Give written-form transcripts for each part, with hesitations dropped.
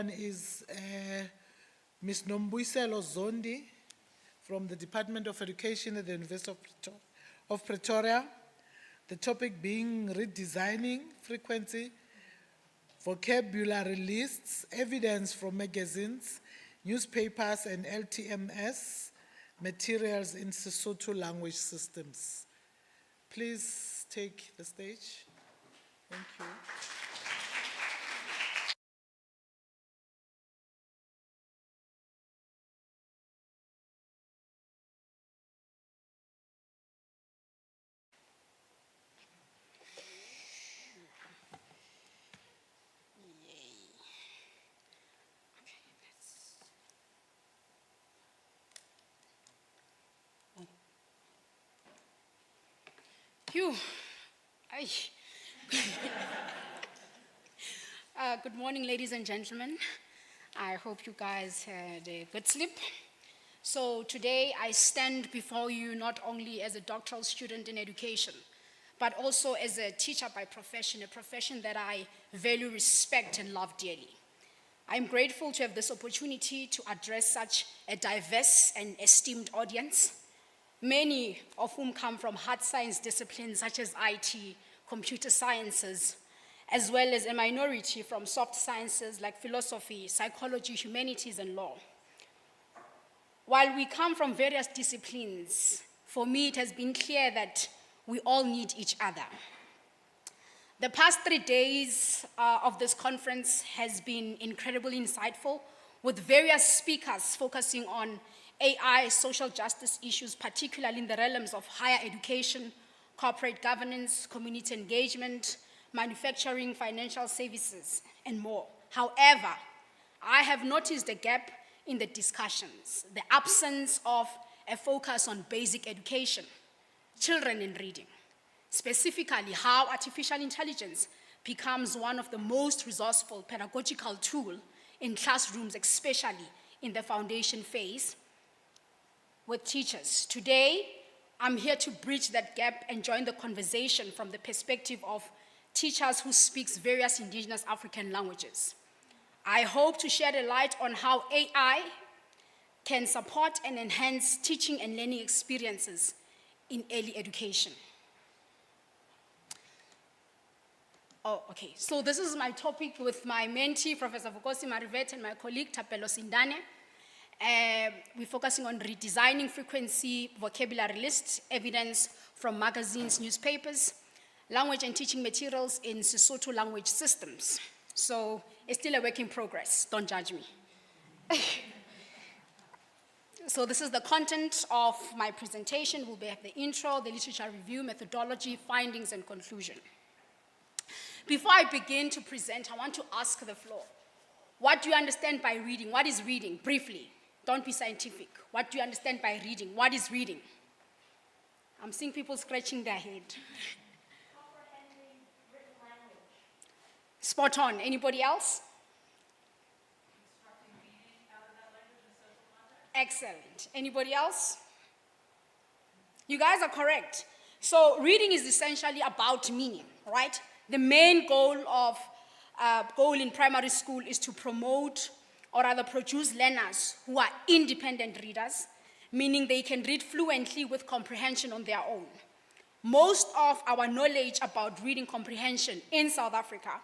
one is Ms. Nombuyiselo Zondi from the Department of Education at the University of Pretoria. The topic being redesigning frequency, vocabulary lists, evidence from magazines, newspapers, and LTMS materials in Sesotho language systems. Please take the stage. Thank you. Good morning, ladies and gentlemen. I hope you guys had a good sleep. So today I stand before you not only as a doctoral student in education, but also as a teacher by profession, a profession that I value, respect, and love dearly. I'm grateful to have this opportunity to address such a diverse and esteemed audience, many of whom come from hard science disciplines such as IT, computer sciences, as well as a minority from soft sciences like philosophy, psychology, humanities, and law. While we come from various disciplines, for me it has been clear that we all need each other. The past 3 days of this conference has been incredibly insightful, with various speakers focusing on AI, social justice issues, particularly in the realms of higher education, corporate governance, community engagement, manufacturing, financial services, and more. However, I have noticed a gap in the discussions, the absence of a focus on basic education, children in reading, specifically how artificial intelligence becomes one of the most resourceful pedagogical tools in classrooms, especially in the foundation phase with teachers. Today, I'm here to bridge that gap and join the conversation from the perspective of teachers who speak various indigenous African languages. I hope to shed a light on how AI can support and enhance teaching and learning experiences in early education. Oh, okay, so this is my topic with my mentee, Professor Vukosi Marivate, and my colleague, Thapelo Sindane. We're focusing on redesigning frequency, vocabulary lists, evidence from magazines, newspapers, language and teaching materials in Sesotho language systems. So it's still a work in progress, don't judge me. So this is the content of my presentation. We'll have the intro, the literature review, methodology, findings, and conclusion. Before I begin to present, I want to ask the floor, what do you understand by reading? What is reading? Briefly, don't be scientific. What do you understand by reading? What is reading? I'm seeing people scratching their head. Comprehending written language. Spot on. Anybody else? Constructing meaning out of that language in social context. Excellent. Anybody else? You guys are correct. So reading is essentially about meaning, right? The main goal in primary school is to promote or rather produce learners who are independent readers, meaning they can read fluently with comprehension on their own. Most of our knowledge about reading comprehension in South Africa,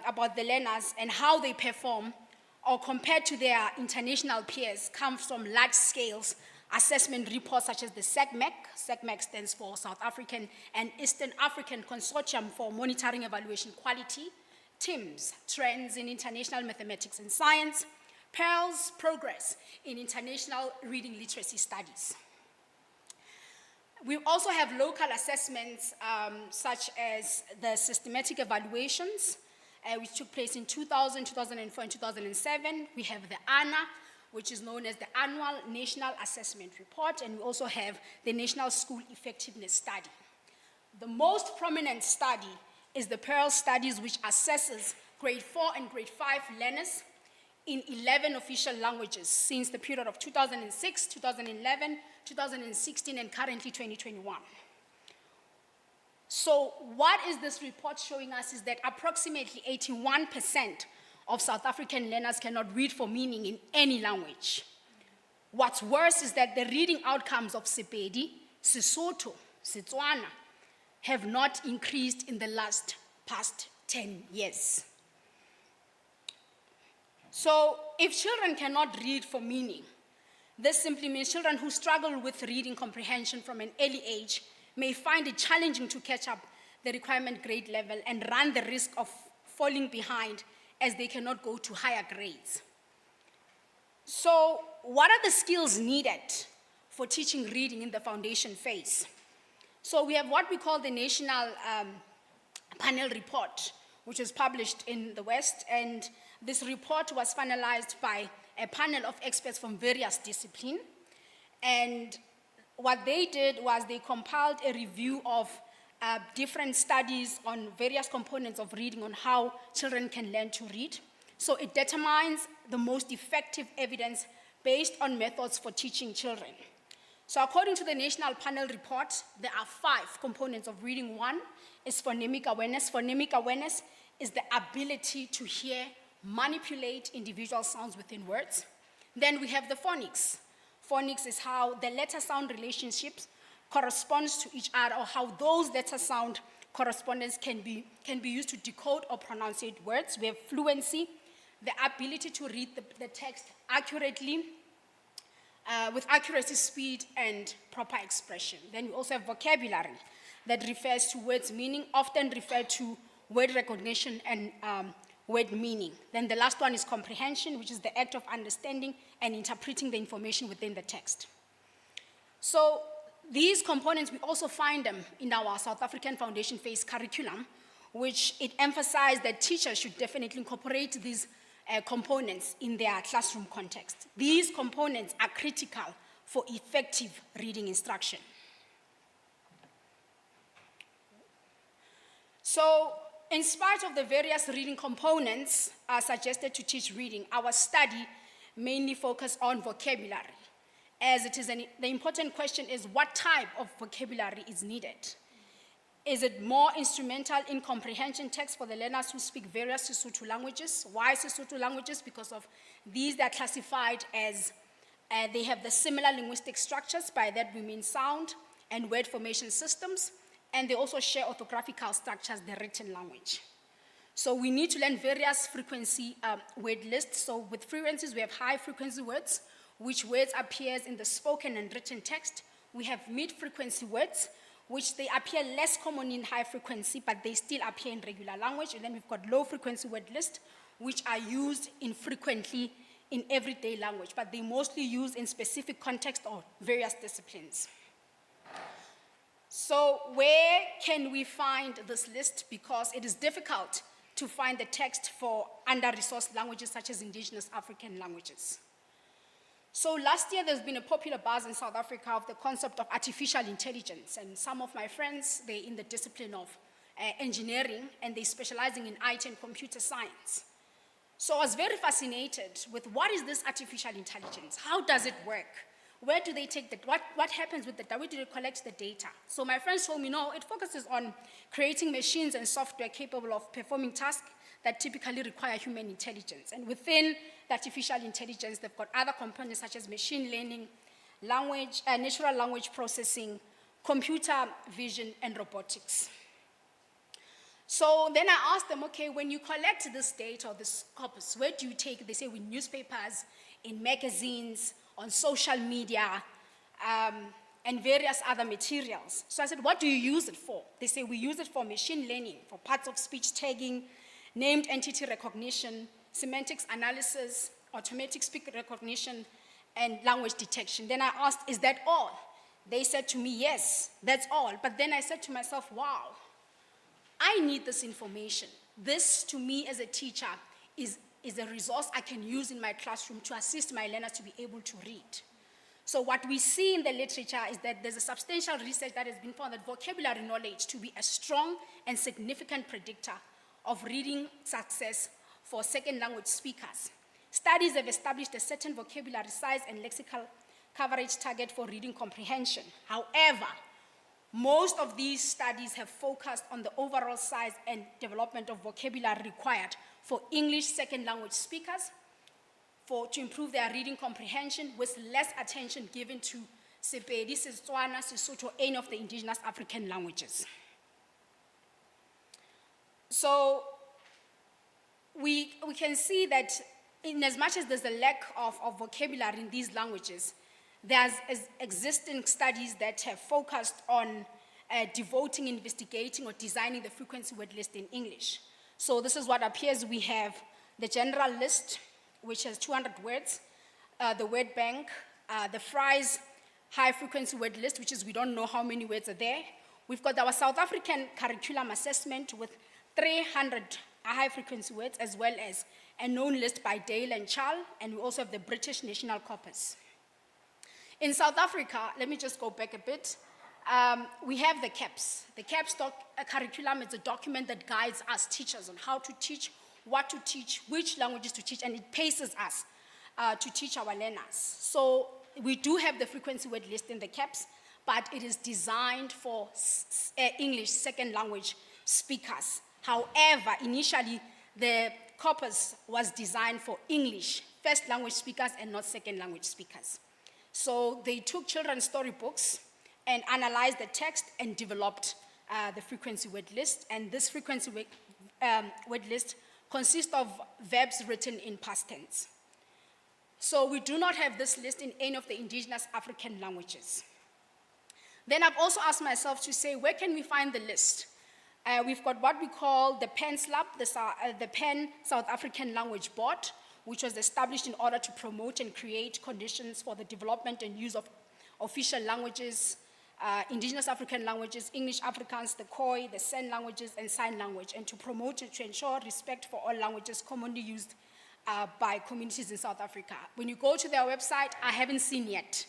about the learners and how they perform or compared to their international peers, comes from large-scale assessment reports such as the SAGMAC. SAGMAC stands for South African and Eastern African Consortium for Monitoring Evaluation Quality, TIMS, Trends in International Mathematics and Science, PEARL's Progress in International Reading Literacy Studies. We also have local assessments such as the systematic evaluations, which took place in 2000, 2004, and 2007. We have the ANA, which is known as the Annual National Assessment Report, and we also have the National School Effectiveness Study. The most prominent study is the PEARL studies, which assesses grade 4 and grade 5 learners in 11 official languages since the period of 2006, 2011, 2016, and currently 2021. So what is this report showing us is that approximately 81% of South African learners cannot read for meaning in any language. What's worse is that the reading outcomes of Sepedi, Sesotho, Setswana have not increased in the past 10 years. So if children cannot read for meaning, this simply means children who struggle with reading comprehension from an early age may find it challenging to catch up the requirement grade level and run the risk of falling behind as they cannot go to higher grades. So what are the skills needed for teaching reading in the foundation phase? So we have what we call the National Panel Report, which was published in the West, and this report was finalized by a panel of experts from various disciplines. And what they did was they compiled a review of different studies on various components of reading on how children can learn to read. So it determines the most effective evidence based on methods for teaching children. So according to the National Panel Report, there are 5 components of reading. One is phonemic awareness. Phonemic awareness is the ability to hear, manipulate individual sounds within words. Then we have the phonics. Phonics is how the letter sound relationships corresponds to each other, or how those letter sound correspondence can be used to decode or pronunciate words. We have fluency, the ability to read the text accurately, with accuracy, speed, and proper expression. Then we also have vocabulary that refers to words' meaning, often referred to word recognition and word meaning. Then the last one is comprehension, which is the act of understanding and interpreting the information within the text. So these components, we also find them in our South African Foundation Phase curriculum, which it emphasized that teachers should definitely incorporate these components in their classroom context. These components are critical for effective reading instruction. So, in spite of the various reading components suggested to teach reading, our study mainly focused on vocabulary, as it is the important question is what type of vocabulary is needed. Is it more instrumental in comprehension text for the learners who speak various Sesotho languages? Why Sesotho languages? Because of these, they're classified as, they have the similar linguistic structures. By that we mean sound and word formation systems, and they also share orthographical structures, the written language. So we need to learn various frequency word lists. So with frequencies, we have high frequency words, which words appears in the spoken and written text. We have mid-frequency words, which they appear less common in high frequency, but they still appear in regular language. And then we've got low frequency word list, which are used infrequently in everyday language, but they mostly used in specific context or various disciplines. So where can we find this list? Because it is difficult to find the text for under-resourced languages such as indigenous African languages. So last year, there's been a popular buzz in South Africa of the concept of artificial intelligence. And some of my friends, they're in the discipline of engineering, and they're specializing in IT and computer science. So I was very fascinated with what is this artificial intelligence? How does it work? Where do they take the, what happens with the data? Where do they collect the data? So my friends told me, no, it focuses on creating machines and software capable of performing tasks that typically require human intelligence. And within the artificial intelligence, they've got other components such as machine learning, language, natural language processing, computer vision, and robotics. So then I asked them, okay, when you collect this data or this corpus, where do you take it? They say with newspapers, in magazines, on social media, and various other materials. So I said, what do you use it for? They say, we use it for machine learning, for parts of speech tagging, named entity recognition, semantics analysis, automatic speech recognition, and language detection. Then I asked, is that all? They said to me, yes, that's all. But then I said to myself, wow, I need this information. This, to me as a teacher, is a resource I can use in my classroom to assist my learners to be able to read. So what we see in the literature is that there's a substantial research that has been found that vocabulary knowledge to be a strong and significant predictor of reading success for second language speakers. Studies have established a certain vocabulary size and lexical coverage target for reading comprehension. However, most of these studies have focused on the overall size and development of vocabulary required for English second language speakers to improve their reading comprehension with less attention given to Sepedi, Setswana, Sesotho, any of the indigenous African languages. So we can see that in as much as there's a lack of vocabulary in these languages, there's existing studies that have focused on devoting, investigating, or designing the frequency word list in English. So this is what appears. We have the general list, which has 200 words, the word bank, the Fry's high frequency word list, which is we don't know how many words are there. We've got our South African curriculum assessment with 300 high frequency words, as well as a known list by Dale and Charles, and we also have the British National Corpus. In South Africa, let me just go back a bit. We have the CAPS. The CAPS curriculum is a document that guides us teachers on how to teach, what to teach, which languages to teach, and it paces us to teach our learners. So we do have the frequency word list in the CAPS, but it is designed for English second language speakers. However, initially, the corpus was designed for English first language speakers and not second language speakers. So they took children's storybooks and analyzed the text and developed the frequency word list. And this frequency word list consists of verbs written in past tense. So we do not have this list in any of the indigenous African languages. Then I've also asked myself to say, where can we find the list? We've got what we call the PEN SLAB, the PEN South African Language Board, which was established in order to promote and create conditions for the development and use of official languages, indigenous African languages, English Afrikaans, the Khoi, the San languages, and sign language, and to promote and to ensure respect for all languages commonly used by communities in South Africa. When you go to their website, I haven't seen yet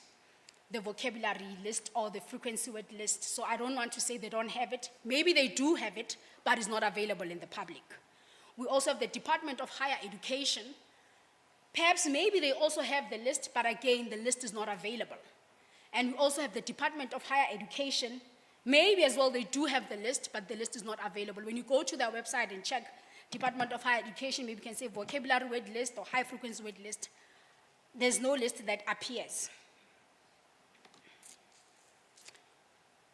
the vocabulary list or the frequency word list, so I don't want to say they don't have it. Maybe they do have it, but it's not available in the public. We also have the Department of Higher Education. Perhaps maybe they also have the list, but again, the list is not available. And we also have the Department of Higher Education. Maybe as well they do have the list, but the list is not available. When you go to their website and check Department of Higher Education, maybe you can say vocabulary word list or high frequency word list. There's no list that appears.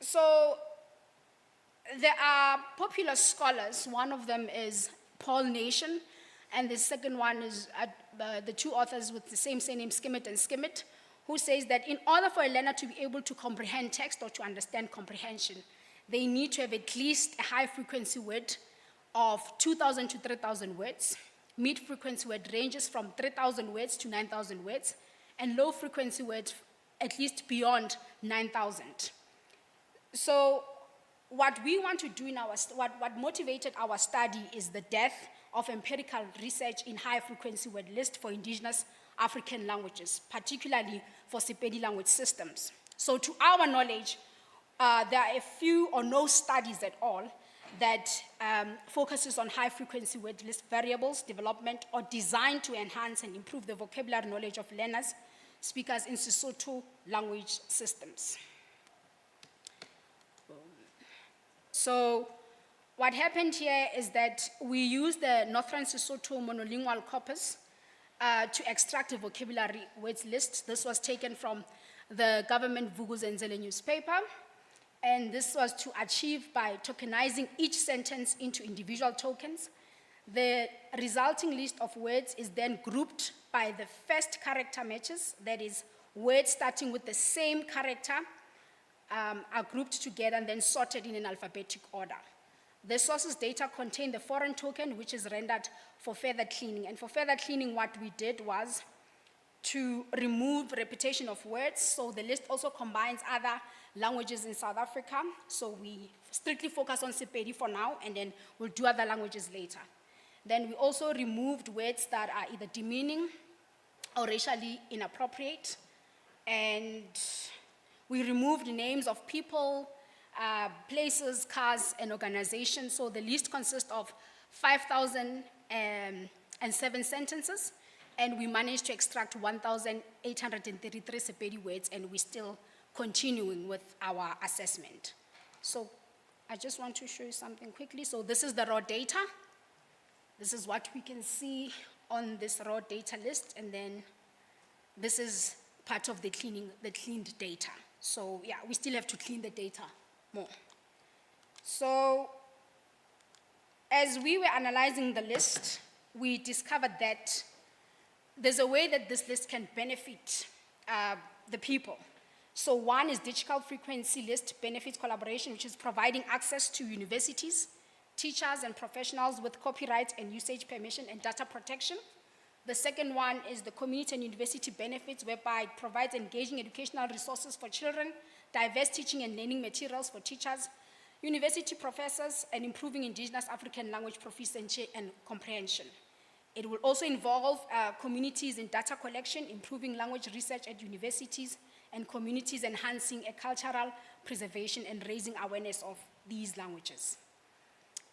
So there are popular scholars. One of them is Paul Nation, and the second one is the two authors with the same surname, Skimmett and Skimmett, who says that in order for a learner to be able to comprehend text or to understand comprehension, they need to have at least a high frequency word of 2,000 to 3,000 words. Mid frequency word ranges from 3,000 words to 9,000 words, and low frequency words at least beyond 9,000. So what we want to do in what motivated our study is the depth of empirical research in high frequency word list for indigenous African languages, particularly for Sepedi language systems. So to our knowledge, there are a few or no studies at all that focuses on high frequency word list variables, development, or designed to enhance and improve the vocabulary knowledge of learners, speakers in Sesotho language systems. So what happened here is that we used the Northern Sesotho monolingual corpus to extract a vocabulary words list. This was taken from the government Vuk'uzenzele newspaper, and this was to achieve by tokenizing each sentence into individual tokens. The resulting list of words is then grouped by the first character matches, that is, words starting with the same character are grouped together and then sorted in an alphabetic order. The sources data contain the foreign token, which is rendered for further cleaning. And for further cleaning, what we did was to remove repetition of words. So the list also combines other languages in South Africa. So we strictly focus on Sepedi for now, and then we'll do other languages later. Then we also removed words that are either demeaning or racially inappropriate. And we removed names of people, places, cars, and organizations. So the list consists of 5,007 sentences, and we managed to extract 1,833 Sepedi words, and we're still continuing with our assessment. So I just want to show you something quickly. So this is the raw data. This is what we can see on this raw data list, and then this is part of the cleaned data. So yeah, we still have to clean the data more. So as we were analyzing the list, we discovered that there's a way that this list can benefit the people. So one is digital frequency list benefits collaboration, which is providing access to universities, teachers and professionals with copyright and usage permission and data protection. The second one is the community and university benefits, whereby it provides engaging educational resources for children, diverse teaching and learning materials for teachers, university professors, and improving indigenous African language proficiency and comprehension. It will also involve communities in data collection, improving language research at universities, and communities enhancing a cultural preservation and raising awareness of these languages.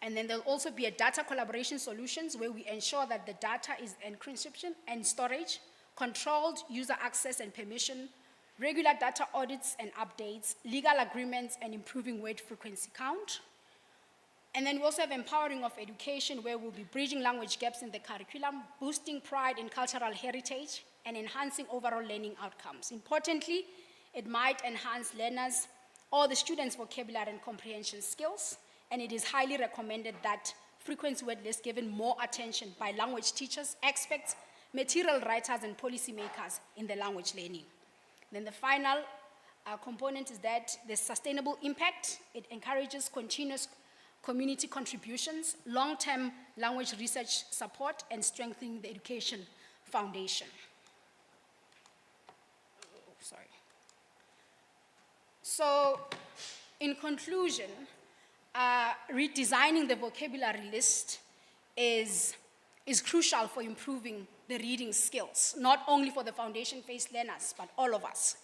And then there'll also be a data collaboration solutions where we ensure that the data is encryption and storage, controlled user access and permission, regular data audits and updates, legal agreements, and improving word frequency count. And then we also have empowering of education, where we'll be bridging language gaps in the curriculum, boosting pride in cultural heritage, and enhancing overall learning outcomes. Importantly, it might enhance learners or the students' vocabulary and comprehension skills, and it is highly recommended that frequency word lists given more attention by language teachers, experts, material writers, and policymakers in the language learning. Then the final component is that the sustainable impact. It encourages continuous community contributions, long-term language research support, and strengthening the education foundation. Sorry. So, in conclusion, redesigning the vocabulary list is crucial for improving the reading skills, not only for the foundation phase learners, but all of us.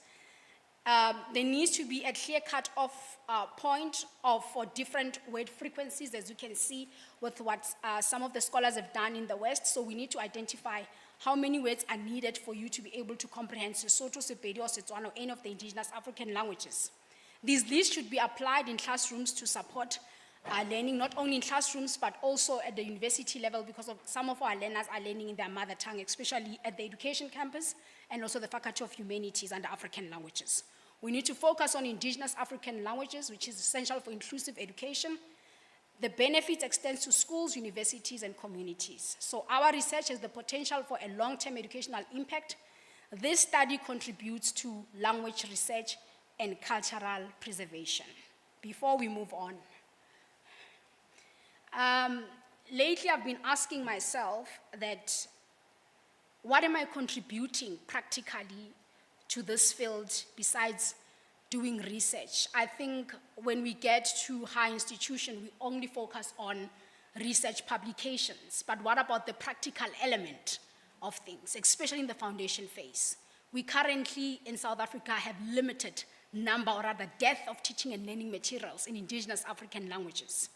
There needs to be a clear cut-off point for different word frequencies, as you can see with what some of the scholars have done in the West. So we need to identify how many words are needed for you to be able to comprehend Sesotho, Sepedi, or Setswana, or any of the indigenous African languages. These lists should be applied in classrooms to support learning, not only in classrooms, but also at the university level, because some of our learners are learning in their mother tongue, especially at the education campus, and also the Faculty of Humanities and African languages. We need to focus on indigenous African languages, which is essential for inclusive education. The benefits extend to schools, universities, and communities. So our research has the potential for a long-term educational impact. This study contributes to language research and cultural preservation. Before we move on, lately I've been asking myself that, what am I contributing practically to this field besides doing research? I think when we get to high institution, we only focus on research publications, but what about the practical element of things, especially in the foundation phase? We currently in South Africa have limited number, or rather depth, of teaching and learning materials in indigenous African languages.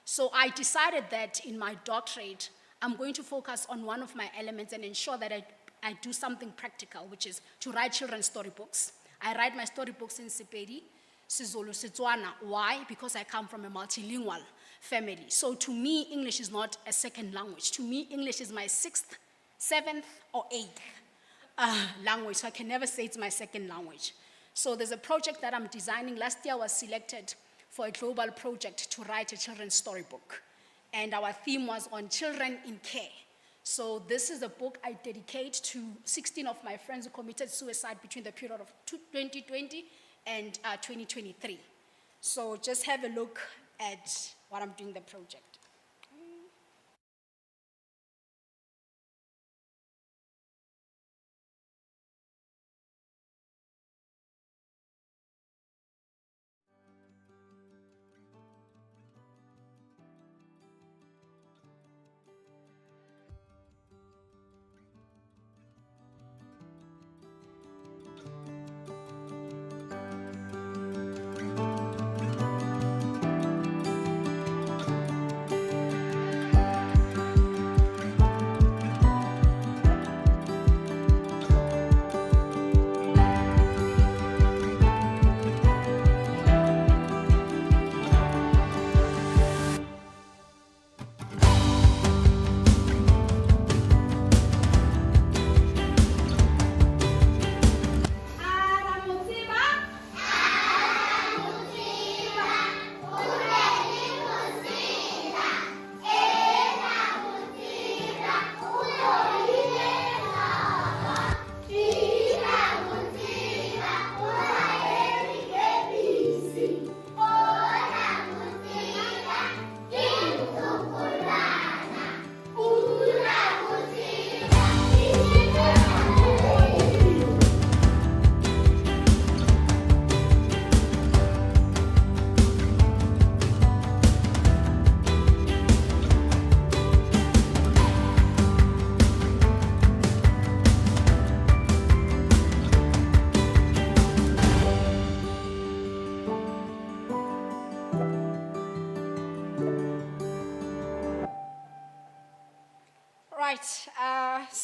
So I decided that in my doctorate, I'm going to focus on one of my elements and ensure that I do something practical, which is to write children's storybooks. I write my storybooks in Sepedi, Sizulu, Setswana. Why? Because I come from a multilingual family. So to me, English is not a second language. To me, English is my 6th, 7th, or 8th language, so I can never say it's my second language. So there's a project that I'm designing. Last year I was selected for a global project to write a children's storybook. And our theme was on children in care. So this is a book I dedicate to 16 of my friends who committed suicide between the period of 2020 and 2023. So just have a look at what I'm doing the project.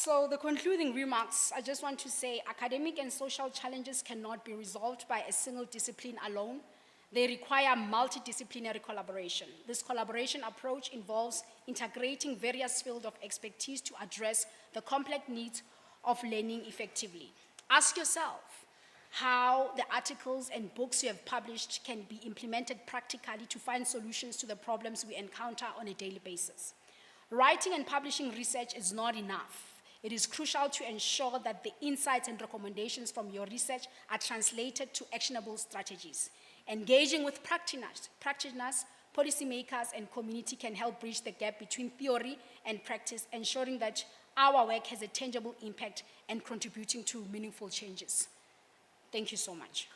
So the concluding remarks, I just want to say academic and social challenges cannot be resolved by a single discipline alone. They require multidisciplinary collaboration. This collaboration approach involves integrating various fields of expertise to address the complex needs of learning effectively. Ask yourself how the articles and books you have published can be implemented practically to find solutions to the problems we encounter on a daily basis. Writing and publishing research is not enough. It is crucial to ensure that the insights and recommendations from your research are translated to actionable strategies. Engaging with practitioners, policymakers, and community can help bridge the gap between theory and practice, ensuring that our work has a tangible impact and contributing to meaningful changes. Thank you so much.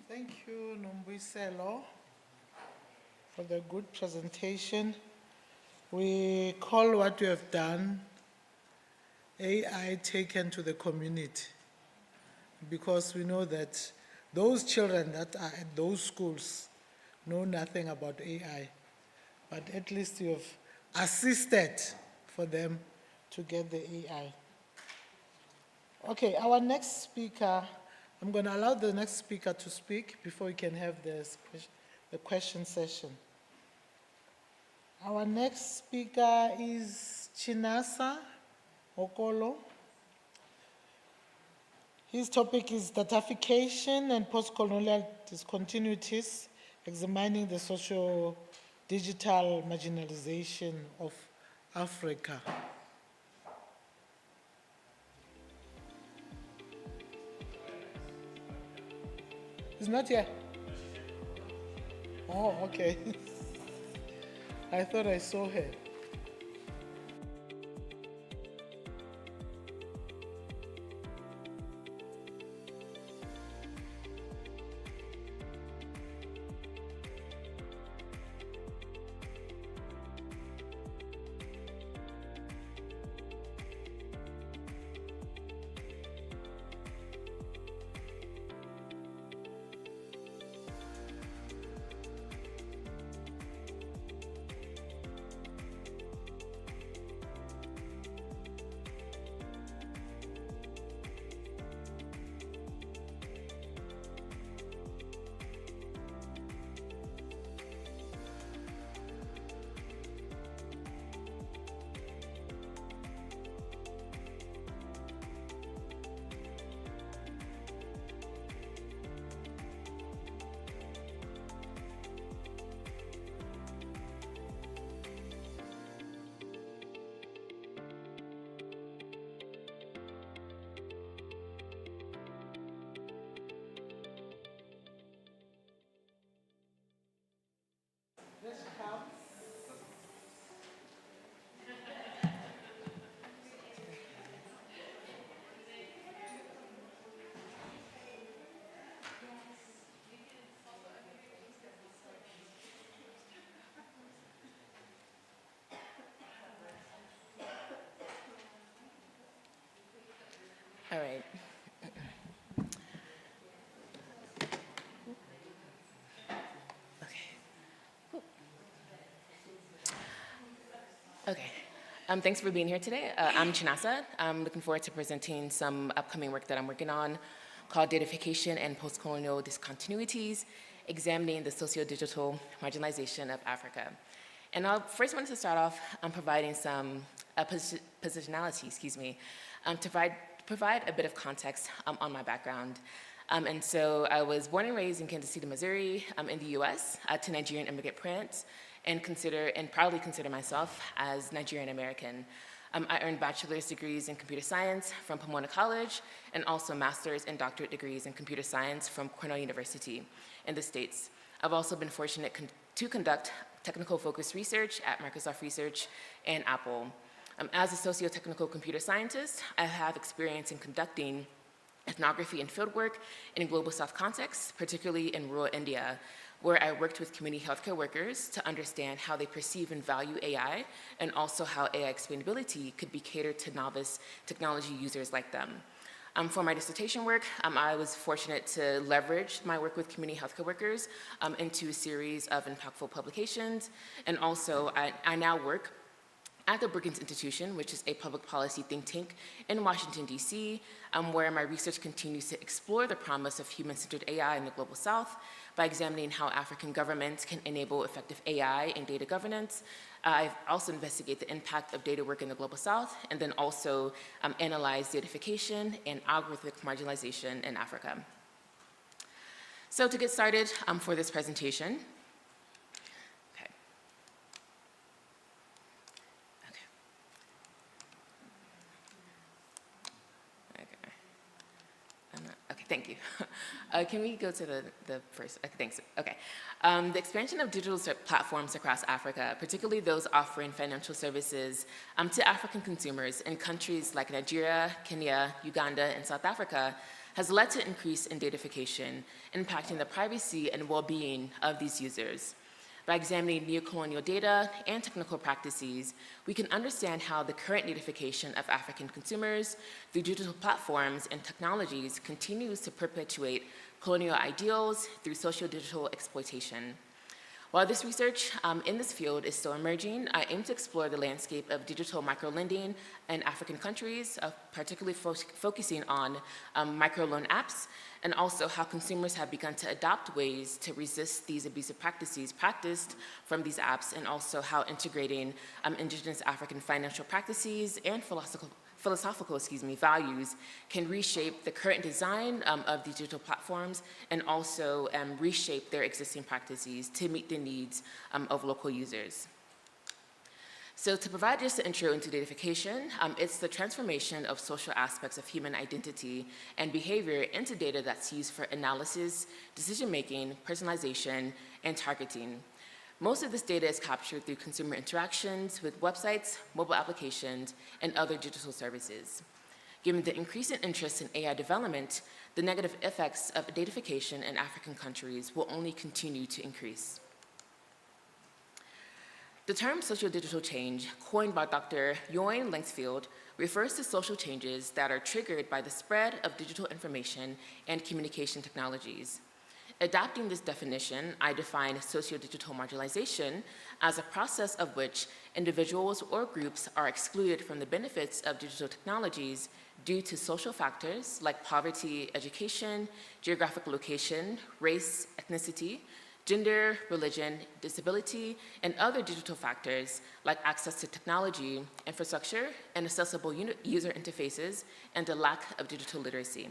Thank you, Nombuyiselo, for the good presentation. We call what you have done AI taken to the community, because we know that those children that are at those schools know nothing about AI, but at least you have assisted for them to get the AI. Okay, our next speaker, I'm going to allow the next speaker to speak before we can have the question session. Our next speaker is Chinasa Okolo. His topic is Datafication and Postcolonial Discontinuities, examining the Sociodigital Marginalization of Africa. He's not here. Oh, okay. I thought I saw her. All right. Okay. Thanks for being here today. I'm Chinasa. I'm looking forward to presenting some upcoming work that I'm working on called Datafication and Postcolonial Discontinuities, examining the Sociodigital Marginalization of Africa. And I first wanted to start off providing some positionality, to provide a bit of context on my background. And so I was born and raised in Kansas City, Missouri, in the US, to Nigerian immigrant parents, and proudly consider myself as Nigerian American. I earned bachelor's degrees in computer science from Pomona College, and also master's and doctorate degrees in computer science from Cornell University in the States. I've also been fortunate to conduct technical focused research at Microsoft Research and Apple. As a socio-technical computer scientist, I have experience in conducting ethnography and fieldwork in global South contexts, particularly in rural India, where I worked with community healthcare workers to understand how they perceive and value AI, and also how AI explainability could be catered to novice technology users like them. For my dissertation work, I was fortunate to leverage my work with community healthcare workers into a series of impactful publications. And also, I now work at the Brookings Institution, which is a public policy think tank in Washington, D.C., where my research continues to explore the promise of human-centered AI in the Global South by examining how African governments can enable effective AI and data governance. I've also investigated the impact of data work in the Global South, and then also analyzed datafication and algorithmic marginalization in Africa. So to get started for this presentation, thank you. Can we go to the first? Thanks. Okay. The expansion of digital platforms across Africa, particularly those offering financial services to African consumers in countries like Nigeria, Kenya, Uganda, and South Africa, has led to increase in datafication, impacting the privacy and well-being of these users. By examining neocolonial data and technical practices, we can understand how the current datafication of African consumers through digital platforms and technologies continues to perpetuate colonial ideals through socio-digital exploitation. While this research in this field is still emerging, I aim to explore the landscape of digital microlending in African countries, particularly focusing on microloan apps, and also how consumers have begun to adopt ways to resist these abusive practices practiced from these apps, and also how integrating indigenous African financial practices and philosophical values can reshape the current design of these digital platforms, and also reshape their existing practices to meet the needs of local users. So to provide just an intro into datafication, it's the transformation of social aspects of human identity and behavior into data that's used for analysis, decision-making, personalization, and targeting. Most of this data is captured through consumer interactions with websites, mobile applications, and other digital services. Given the increasing interest in AI development, the negative effects of datafication in African countries will only continue to increase. The term sociodigital change, coined by Dr. Joyn Langsfield, refers to social changes that are triggered by the spread of digital information and communication technologies. Adapting this definition, I define sociodigital marginalization as a process of which individuals or groups are excluded from the benefits of digital technologies due to social factors like poverty, education, geographic location, race, ethnicity, gender, religion, disability, and other digital factors like access to technology, infrastructure, and accessible user interfaces, and a lack of digital literacy.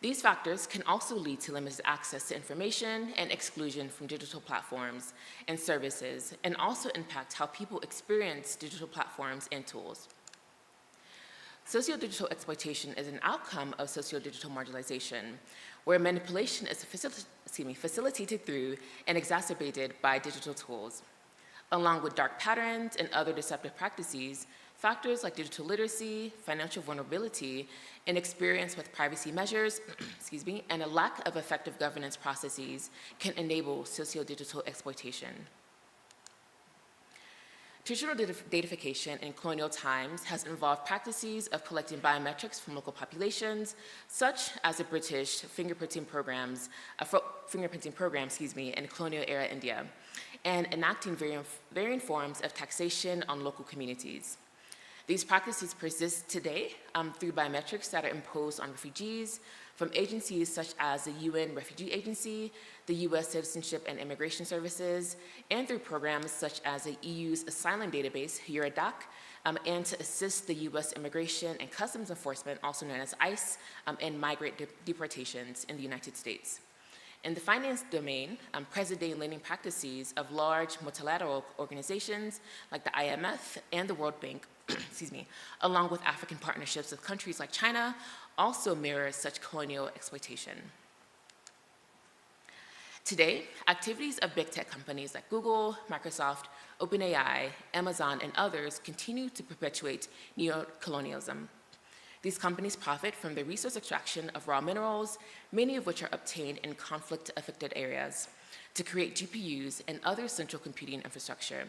These factors can also lead to limited access to information and exclusion from digital platforms and services, and also impact how people experience digital platforms and tools. Sociodigital exploitation is an outcome of sociodigital marginalization, where manipulation is facilitated through and exacerbated by digital tools. Along with dark patterns and other deceptive practices, factors like digital literacy, financial vulnerability, and experience with privacy measures, and a lack of effective governance processes can enable sociodigital exploitation. Traditional datafication in colonial times has involved practices of collecting biometrics from local populations, such as the British fingerprinting programs in colonial-era India, and enacting varying forms of taxation on local communities. These practices persist today through biometrics that are imposed on refugees from agencies such as the UN Refugee Agency, the US Citizenship and Immigration Services, and through programs such as the EU's asylum database, Eurodac, and to assist the US Immigration and Customs Enforcement, also known as ICE, in migrant deportations in the United States. In the finance domain, present-day lending practices of large multilateral organizations like the IMF and the World Bank, along with African partnerships with countries like China, also mirror such colonial exploitation. Today, activities of big tech companies like Google, Microsoft, OpenAI, Amazon, and others continue to perpetuate neocolonialism. These companies profit from the resource extraction of raw minerals, many of which are obtained in conflict-affected areas, to create GPUs and other central computing infrastructure.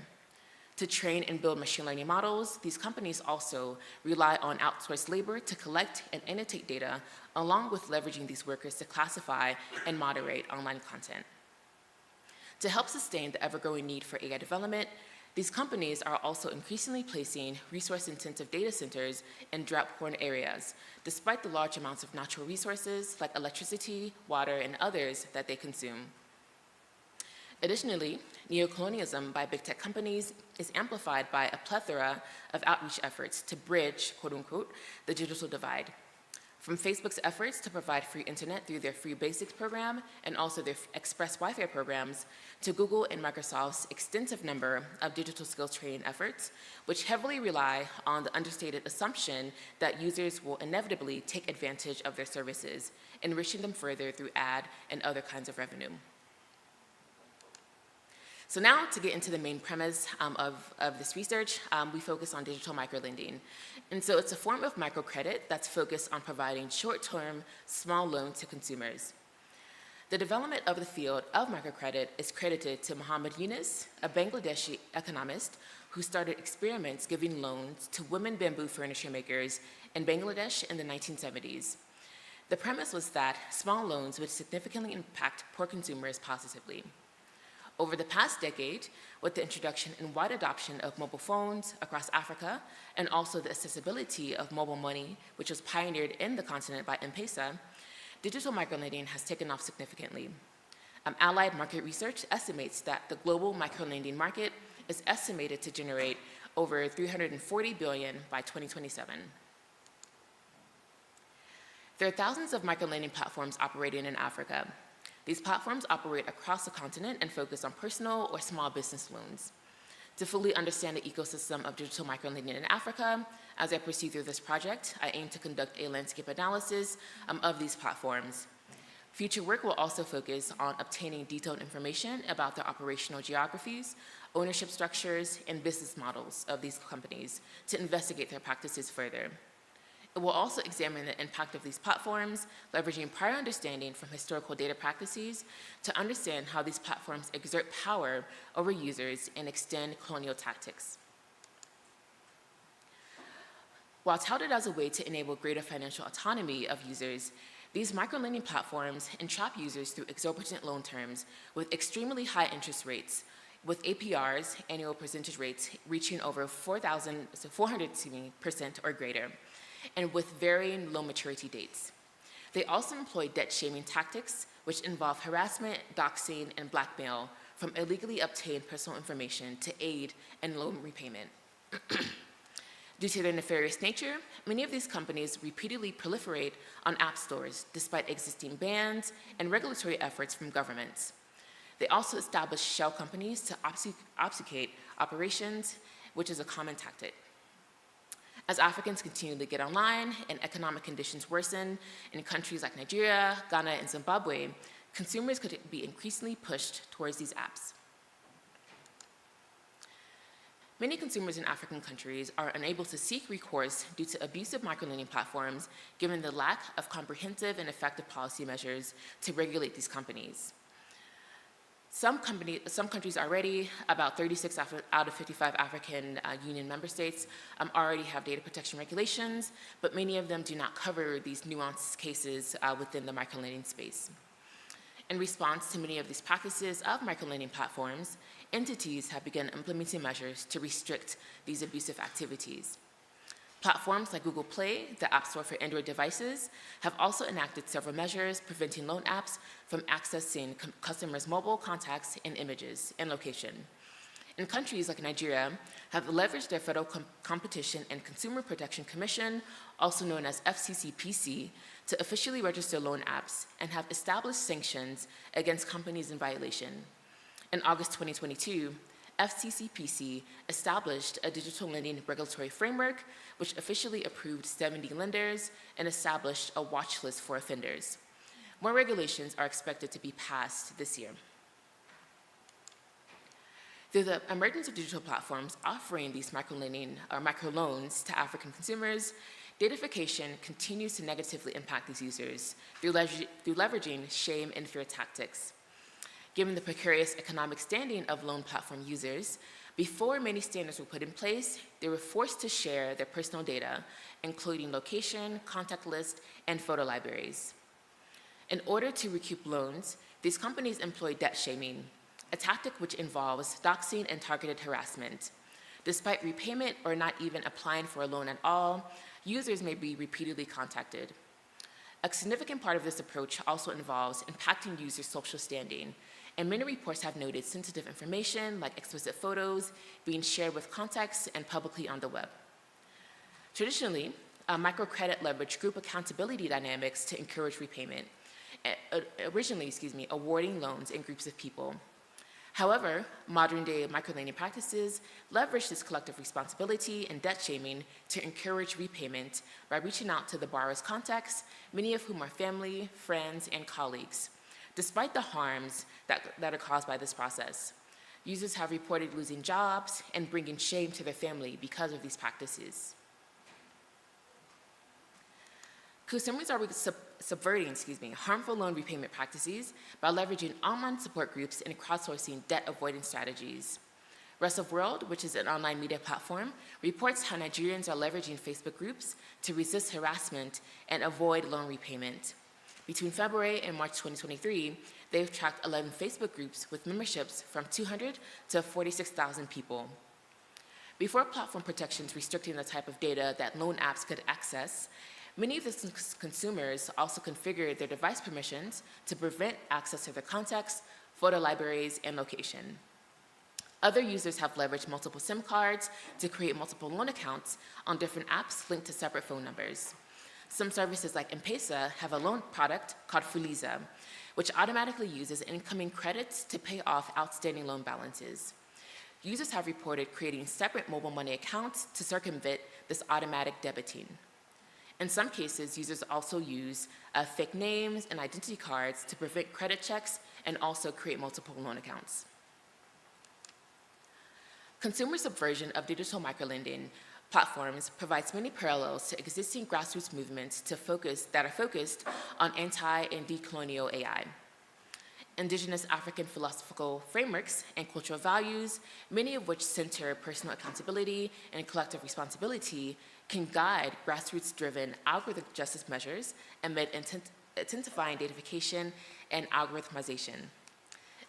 To train and build machine learning models, these companies also rely on outsourced labor to collect and annotate data, along with leveraging these workers to classify and moderate online content. To help sustain the ever-growing need for AI development, these companies are also increasingly placing resource-intensive data centers in drought-prone areas, despite the large amounts of natural resources like electricity, water, and others that they consume. Additionally, neocolonialism by big tech companies is amplified by a plethora of outreach efforts to bridge, quote unquote, the digital divide. From Facebook's efforts to provide free internet through their free basics program and also their express Wi-Fi programs, to Google and Microsoft's extensive number of digital skills training efforts, which heavily rely on the understated assumption that users will inevitably take advantage of their services, enriching them further through ad and other kinds of revenue. So now, to get into the main premise of this research, we focus on digital microlending. And so it's a form of microcredit that's focused on providing short-term, small loans to consumers. The development of the field of microcredit is credited to Muhammad Yunus, a Bangladeshi economist who started experiments giving loans to women bamboo furniture makers in Bangladesh in the 1970s. The premise was that small loans would significantly impact poor consumers positively. Over the past decade, with the introduction and wide adoption of mobile phones across Africa, and also the accessibility of mobile money, which was pioneered in the continent by M-Pesa, digital microlending has taken off significantly. Allied Market Research estimates that the global microlending market is estimated to generate over $340 billion by 2027. There are thousands of microlending platforms operating in Africa. These platforms operate across the continent and focus on personal or small business loans. To fully understand the ecosystem of digital microlending in Africa, as I proceed through this project, I aim to conduct a landscape analysis of these platforms. Future work will also focus on obtaining detailed information about the operational geographies, ownership structures, and business models of these companies to investigate their practices further. It will also examine the impact of these platforms, leveraging prior understanding from historical data practices to understand how these platforms exert power over users and extend colonial tactics. While touted as a way to enable greater financial autonomy of users, these microlending platforms entrap users through exorbitant loan terms with extremely high interest rates, with APRs, annual percentage rates, reaching over 400% or greater, and with varying loan maturity dates. They also employ debt-shaming tactics, which involve harassment, doxing, and blackmail from illegally obtained personal information to aid in loan repayment. Due to their nefarious nature, many of these companies repeatedly proliferate on app stores despite existing bans and regulatory efforts from governments. They also establish shell companies to obfuscate operations, which is a common tactic. As Africans continue to get online and economic conditions worsen in countries like Nigeria, Ghana, and Zimbabwe, consumers could be increasingly pushed towards these apps. Many consumers in African countries are unable to seek recourse due to abusive microlending platforms, given the lack of comprehensive and effective policy measures to regulate these companies. Some countries already, about 36 out of 55 African Union member states, already have data protection regulations, but many of them do not cover these nuanced cases within the microlending space. In response to many of these practices of microlending platforms, entities have begun implementing measures to restrict these abusive activities. Platforms like Google Play, the App Store for Android devices, have also enacted several measures preventing loan apps from accessing customers' mobile contacts and images and location. And countries like Nigeria have leveraged their Federal Competition and Consumer Protection Commission, also known as FCCPC, to officially register loan apps and have established sanctions against companies in violation. In August 2022, FCCPC established a digital lending regulatory framework which officially approved 70 lenders and established a watch list for offenders. More regulations are expected to be passed this year. Through the emergence of digital platforms offering these microlending or microloans to African consumers, Datafication continues to negatively impact these users through leveraging shame and fear tactics. Given the precarious economic standing of loan platform users, Before many standards were put in place, they were forced to share their personal data, including location, contact list, and photo libraries. In order to recoup loans, these companies employ debt shaming, a tactic which involves doxing and targeted harassment. Despite repayment or not even applying for a loan at all, users may be repeatedly contacted. A significant part of this approach also involves impacting users' social standing, and many reports have noted sensitive information, like explicit photos, being shared with contacts and publicly on the web. Traditionally, microcredit leveraged group accountability dynamics to encourage repayment, awarding loans in groups of people. However, modern-day microlending practices leverage this collective responsibility and debt shaming to encourage repayment by reaching out to the borrower's contacts, many of whom are family, friends, and colleagues. Despite the harms that are caused by this process, users have reported losing jobs and bringing shame to their family because of these practices. Consumers are subverting harmful loan repayment practices by leveraging online support groups and crowdsourcing debt avoidance strategies. Rest of World, which is an online media platform, reports how Nigerians are leveraging Facebook groups to resist harassment and avoid loan repayment. Between February and March 2023, they've tracked 11 Facebook groups with memberships from 200 to 46,000 people. Before platform protections restricting the type of data that loan apps could access, many of the consumers also configured their device permissions to prevent access to their contacts, photo libraries, and location. Other users have leveraged multiple SIM cards to create multiple loan accounts on different apps linked to separate phone numbers. Some services like M-Pesa have a loan product called Fuliza, which automatically uses incoming credits to pay off outstanding loan balances. Users have reported creating separate mobile money accounts to circumvent this automatic debiting. In some cases, users also use fake names and identity cards to prevent credit checks and also create multiple loan accounts. Consumer subversion of digital microlending platforms provides many parallels to existing grassroots movements that are focused on anti- and decolonial AI. Indigenous African philosophical frameworks and cultural values, many of which center personal accountability and collective responsibility, can guide grassroots-driven algorithmic justice measures amid intensifying datafication and algorithmization.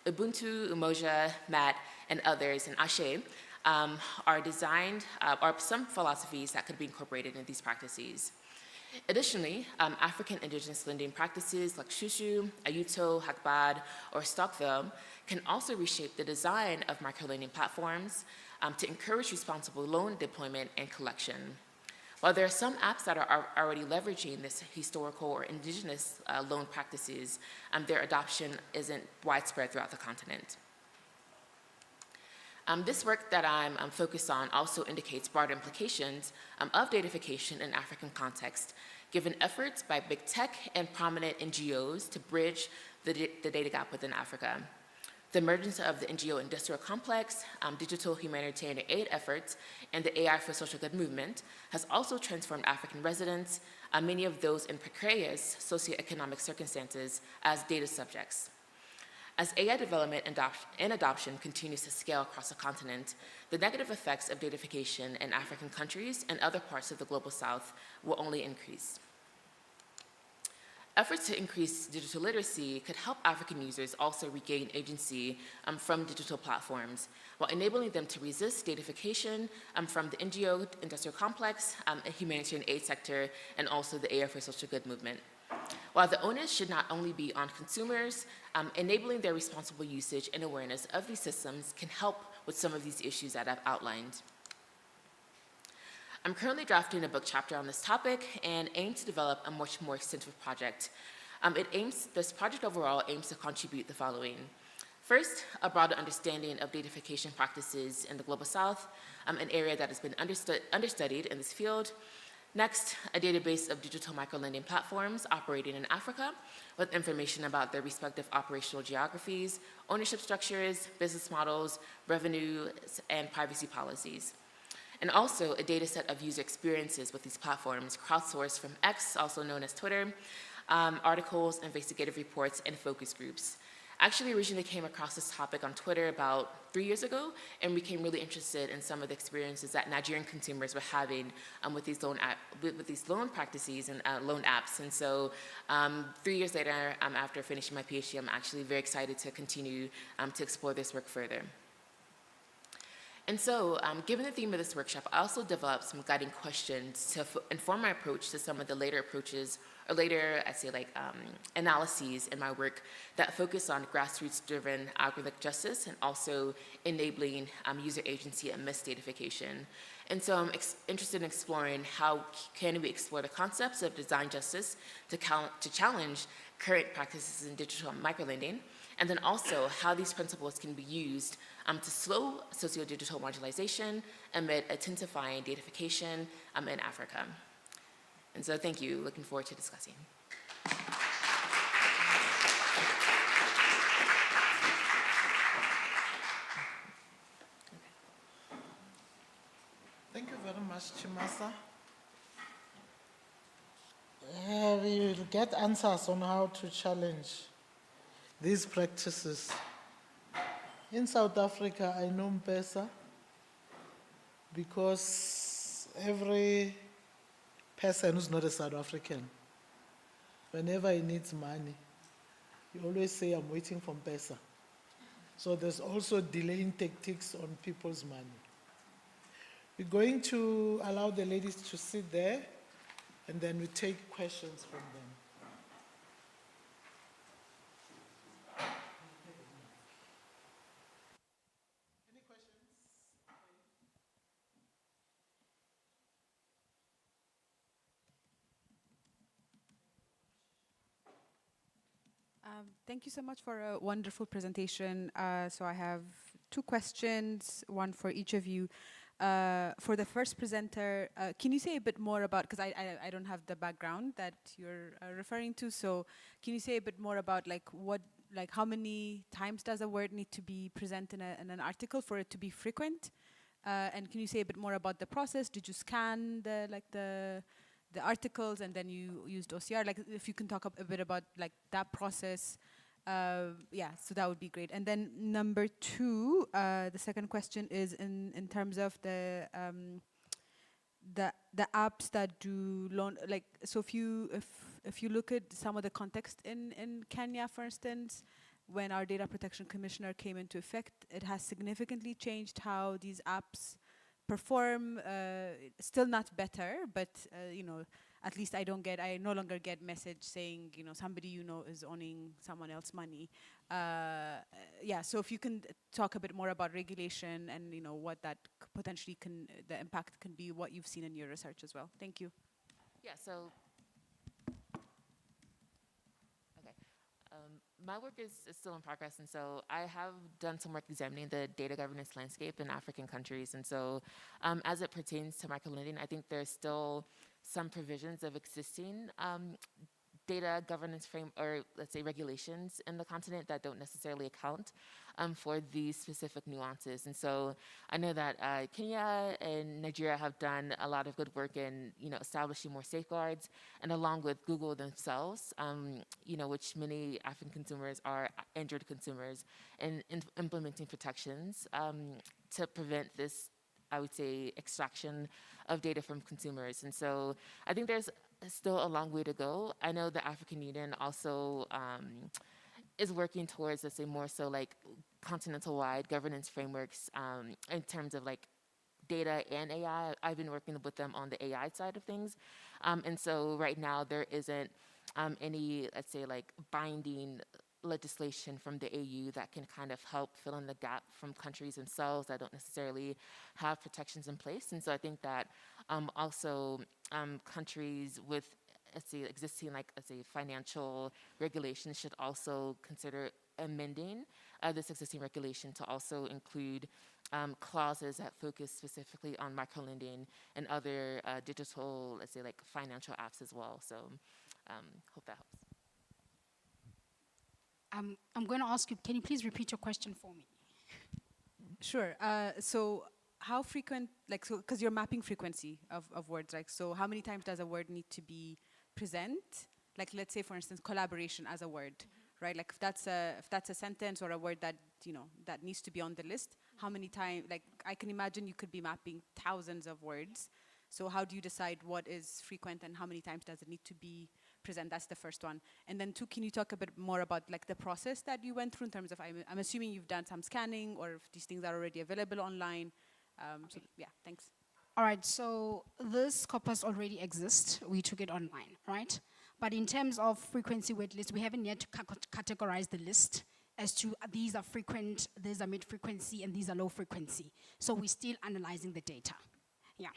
Ubuntu, Umoja, MAT, and others, and Ashe, are some philosophies that could be incorporated in these practices. Additionally, African indigenous lending practices like Shushu, Ayuto, Hakbad, or Stockville can also reshape the design of microlending platforms to encourage responsible loan deployment and collection. While there are some apps that are already leveraging this historical or indigenous loan practices, their adoption isn't widespread throughout the continent. This work that I'm focused on also indicates broader implications of datafication in African context, given efforts by big tech and prominent NGOs to bridge the data gap within Africa. The emergence of the NGO industrial complex, digital humanitarian aid efforts, and the AI for social good movement has also transformed African residents, many of those in precarious socioeconomic circumstances, as data subjects. As AI development and adoption continues to scale across the continent, the negative effects of datafication in African countries and other parts of the global south will only increase. Efforts to increase digital literacy could help African users also regain agency from digital platforms, while enabling them to resist datafication from the NGO industrial complex, humanitarian aid sector, and also the AI for social good movement. While the onus should not only be on consumers, enabling their responsible usage and awareness of these systems can help with some of these issues that I've outlined. I'm currently drafting a book chapter on this topic and aim to develop a much more extensive project. This project overall aims to contribute the following. First, a broader understanding of datafication practices in the global south, an area that has been understudied in this field. Next, a database of digital microlending platforms operating in Africa with information about their respective operational geographies, ownership structures, business models, revenue, and privacy policies. And also a data set of user experiences with these platforms, crowdsourced from X, also known as Twitter, articles, investigative reports, and focus groups. Actually originally came across this topic on Twitter about 3 years ago and became really interested in some of the experiences that Nigerian consumers were having with these loan practices and loan apps. And so 3 years later, after finishing my PhD, I'm actually very excited to continue to explore this work further. And so, given the theme of this workshop, I also developed some guiding questions to inform my approach to some of the later approaches, or later, I'd say like analyses in my work that focus on grassroots-driven algorithmic justice and also enabling user agency amidst datafication. And so I'm interested in exploring how can we explore the concepts of design justice to challenge current practices in digital microlending, and then also how these principles can be used to slow sociodigital marginalization amid intensifying datafication in Africa. And so thank you, looking forward to discussing. Thank you very much, Chinasa. We will get answers on how to challenge these practices. In South Africa, I know M-Pesa because every person who's not a South African, whenever he needs money, he always say, I'm waiting for M-Pesa. So there's also delaying tactics on people's money. We're going to allow the ladies to sit there, and then we take questions from them. Any questions? Thank you so much for a wonderful presentation. So I have two questions, one for each of you. For the first presenter, can you say a bit more about, because I don't have the background that you're referring to, so can you say a bit more about how many times does a word need to be present in an article for it to be frequent? And can you say a bit more about the process? Did you scan the articles and then you used OCR? Like if you can talk a bit about like that process. Yeah, so that would be great. And then number two, the second question is in terms of the apps that do loan, like, so if you look at some of the context in Kenya, for instance, when our data protection commissioner came into effect, it has significantly changed how these apps perform. Still not better, but at least I no longer get message saying, somebody is owning someone else's money. Yeah, so if you can talk a bit more about regulation and what that potentially the impact can be, what you've seen in your research as well. Thank you. Yeah, so my work is still in progress, and so I have done some work examining the data governance landscape in African countries, and so as it pertains to microlending, I think there's still some provisions of existing data governance or let's say regulations in the continent that don't necessarily account for these specific nuances. And so I know that Kenya and Nigeria have done a lot of good work in establishing more safeguards, and along with Google themselves, which many African consumers are Android consumers, and implementing protections to prevent this, I would say, extraction of data from consumers. And so I think there's still a long way to go. I know the African Union also is working towards, let's say, more so like continental-wide governance frameworks in terms of like data and AI. I've been working with them on the AI side of things. And so right now there isn't any, let's say, like binding legislation from the AU that can kind of help fill in the gap from countries themselves that don't necessarily have protections in place. And so I think that also countries with, let's say, existing, like, let's say, financial regulations should also consider amending this existing regulation to also include clauses that focus specifically on microlending and other digital, let's say, like financial apps as well. So hope that helps. I'm going to ask you, can you please repeat your question for me? Sure. So how frequent, like, so, because you're mapping frequency of words, like, so how many times does a word need to be present? Like, let's say, for instance, collaboration as a word, right? Like if that's a sentence or a word that, you know, that needs to be on the list, how many times, like I can imagine you could be mapping thousands of words. So how do you decide what is frequent and how many times does it need to be present? That's the first one. And then two, can you talk a bit more about like the process that you went through in terms of, I'm assuming you've done some scanning or if these things are already available online. So yeah, thanks. All right, so this corpus already exists. We took it online, right? But in terms of frequency wait list, we haven't yet categorized the list as to these are frequent, these are mid-frequency, and these are low frequency. So we're still analyzing the data. Yeah.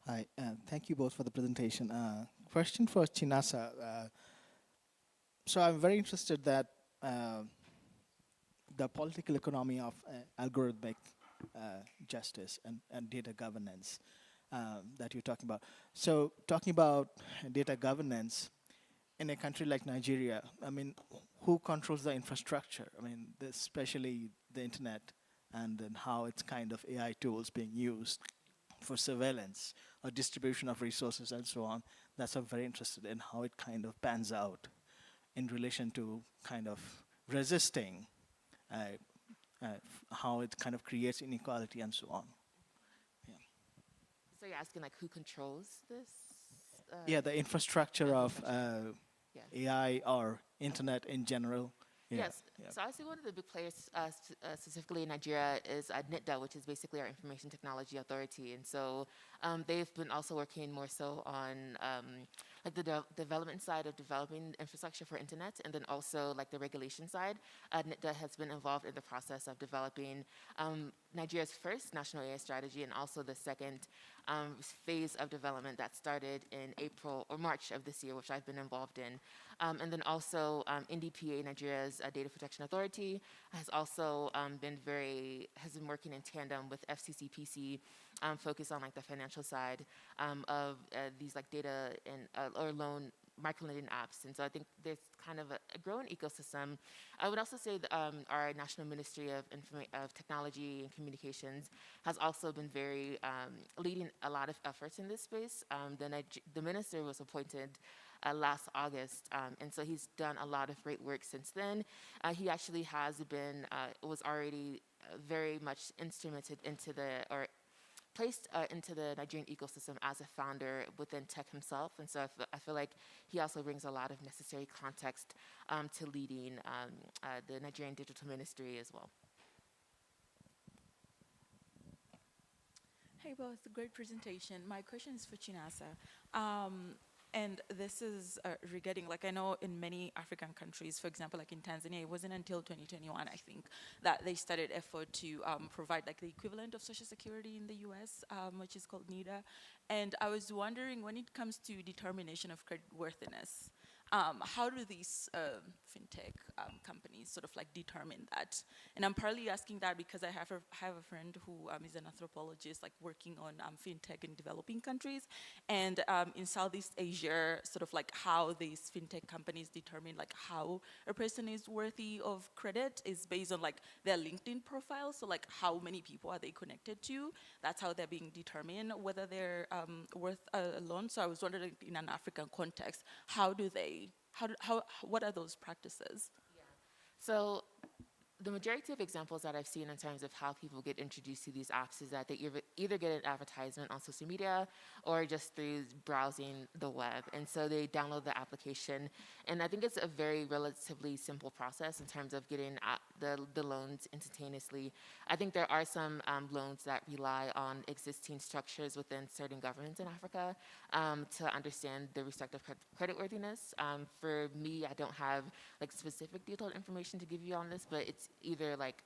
Hi, thank you both for the presentation. Question for Chinasa. So I'm very interested that the political economy of algorithmic justice and data governance that you're talking about. So talking about data governance in a country like Nigeria, I mean, who controls the infrastructure? I mean, especially the internet and then how it's kind of AI tools being used for surveillance or distribution of resources and so on. That's why I'm very interested in how it kind of pans out in relation to kind of resisting how it kind of creates inequality and so on. Yeah, So you're asking like who controls this? yeah, the infrastructure of Yeah. AI or internet in general. Yeah, Yes. yeah. So I see one of the big players, specifically in Nigeria, is NITDA, which is basically our Information Technology Authority. And so they've been also working more so on like the development side of developing infrastructure for internet, and then also like the regulation side. NITDA has been involved in the process of developing Nigeria's first national AI strategy, and also the second phase of development that started in April or March of this year, which I've been involved in. And then also NDPA, Nigeria's Data Protection Authority, has also been working in tandem with FCCPC, focused on like the financial side of these like data and or loan microlending apps. And so I think there's kind of a growing ecosystem. I would also say that our National Ministry of Technology and Communications has also been very leading a lot of efforts in this space. The minister was appointed last August, and so he's done a lot of great work since then. He actually was already very much instrumented into placed into the Nigerian ecosystem as a founder within tech himself. And so I feel like he also brings a lot of necessary context to leading the Nigerian Digital Ministry as well. Hey, both, great presentation. My question is for Chinasa. And this is regarding, like I know in many African countries, for example, like in Tanzania, it wasn't until 2021, I think, that they started effort to provide like the equivalent of Social Security in the US, which is called NIDA. And I was wondering, when it comes to determination of creditworthiness, how do these fintech companies sort of like determine that? And I'm partly asking that because I have a friend who is an anthropologist, like working on fintech in developing countries, and in Southeast Asia, sort of like how these fintech companies determine like how a person is worthy of credit is based on like their LinkedIn profile. So like how many people are they connected to? That's how they're being determined whether they're worth a loan. So I was wondering, in an African context, what are those practices? Yeah. So the majority of examples that I've seen in terms of how people get introduced to these apps is that they either get an advertisement on social media or just through browsing the web. And so they download the application. And I think it's a very relatively simple process in terms of getting the loans instantaneously. I think there are some loans that rely on existing structures within certain governments in Africa to understand the respective creditworthiness. For me, I don't have like specific detailed information to give you on this, but it's either like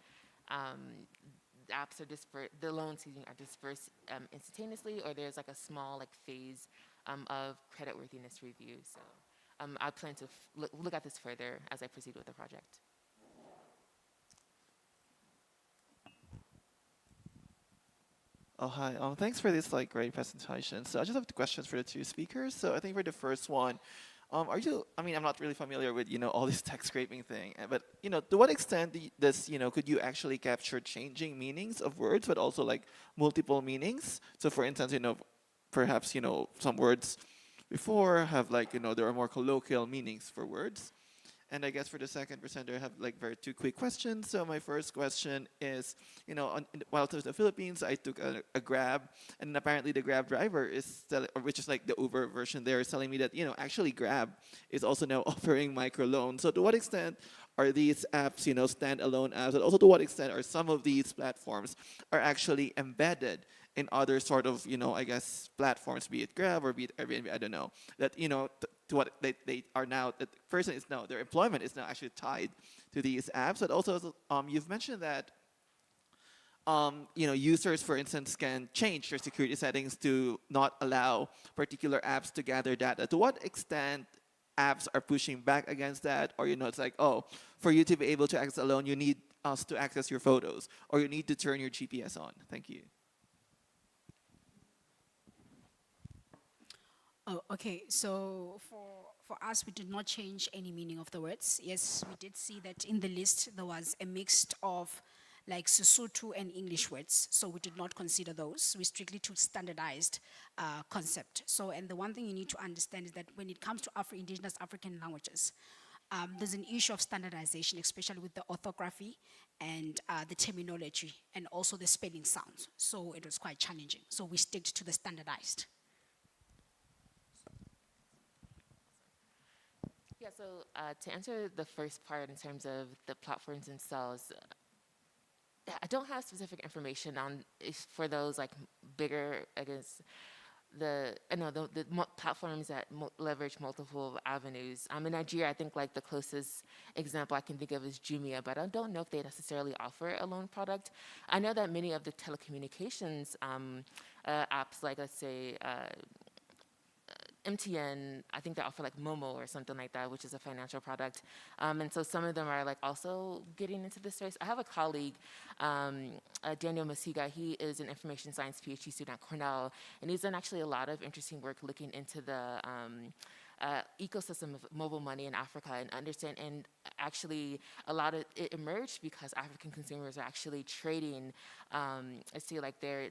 the apps are dispersed, the loans are dispersed instantaneously, or there's like a small like phase of creditworthiness review. So I plan to look at this further as I proceed with the project. Oh, hi. Thanks for this like great presentation. So I just have two questions for the two speakers. So I think for the first one, Are you? I mean, I'm not really familiar with all this text scraping thing, but to what extent could you actually capture changing meanings of words, but also like multiple meanings? So, for instance, perhaps some words before have like there are more colloquial meanings for words. And I guess for the second presenter, I have like very two quick questions. So my first question is, while I was in the Philippines, I took a Grab, and apparently the Grab driver is which is like the Uber version there, is telling me that actually Grab is also now offering microloans. So to what extent are these apps standalone apps, and also to what extent are some of these platforms are actually embedded in other sort of I guess platforms, be it Grab or be it Airbnb, I don't know, that to what they are now, that person is now, their employment is now actually tied to these apps. But also, you've mentioned that users, for instance, can change their security settings to not allow particular apps to gather data. To what extent apps are pushing back against that? Or it's like, oh, for you to be able to access alone, you need us to access your photos, or you need to turn your GPS on. Thank you. Oh, okay. So for us, we did not change any meaning of the words. Yes, we did see that in the list there was a mix of like Sesotho and English words. So we did not consider those. We strictly took standardized concept. So, and the one thing you need to understand is that when it comes to indigenous African languages, there's an issue of standardization, especially with the orthography and the terminology and also the spelling sounds. So it was quite challenging. So we stick to the standardized. Yeah, so to answer the first part in terms of the platforms themselves, I don't have specific information on if for those like bigger, I guess, the platforms that leverage multiple avenues. In Nigeria, I think like the closest example I can think of is Jumia, but I don't know if they necessarily offer a loan product. I know that many of the telecommunications apps, like let's say MTN, I think they offer like Momo or something like that, which is a financial product. And so some of them are like also getting into this space. I have a colleague, Daniel Masiga. He is an information science PhD student at Cornell, and he's done actually a lot of interesting work looking into the ecosystem of mobile money in Africa and understand, and actually a lot of it emerged because African consumers are actually trading, let's see, like their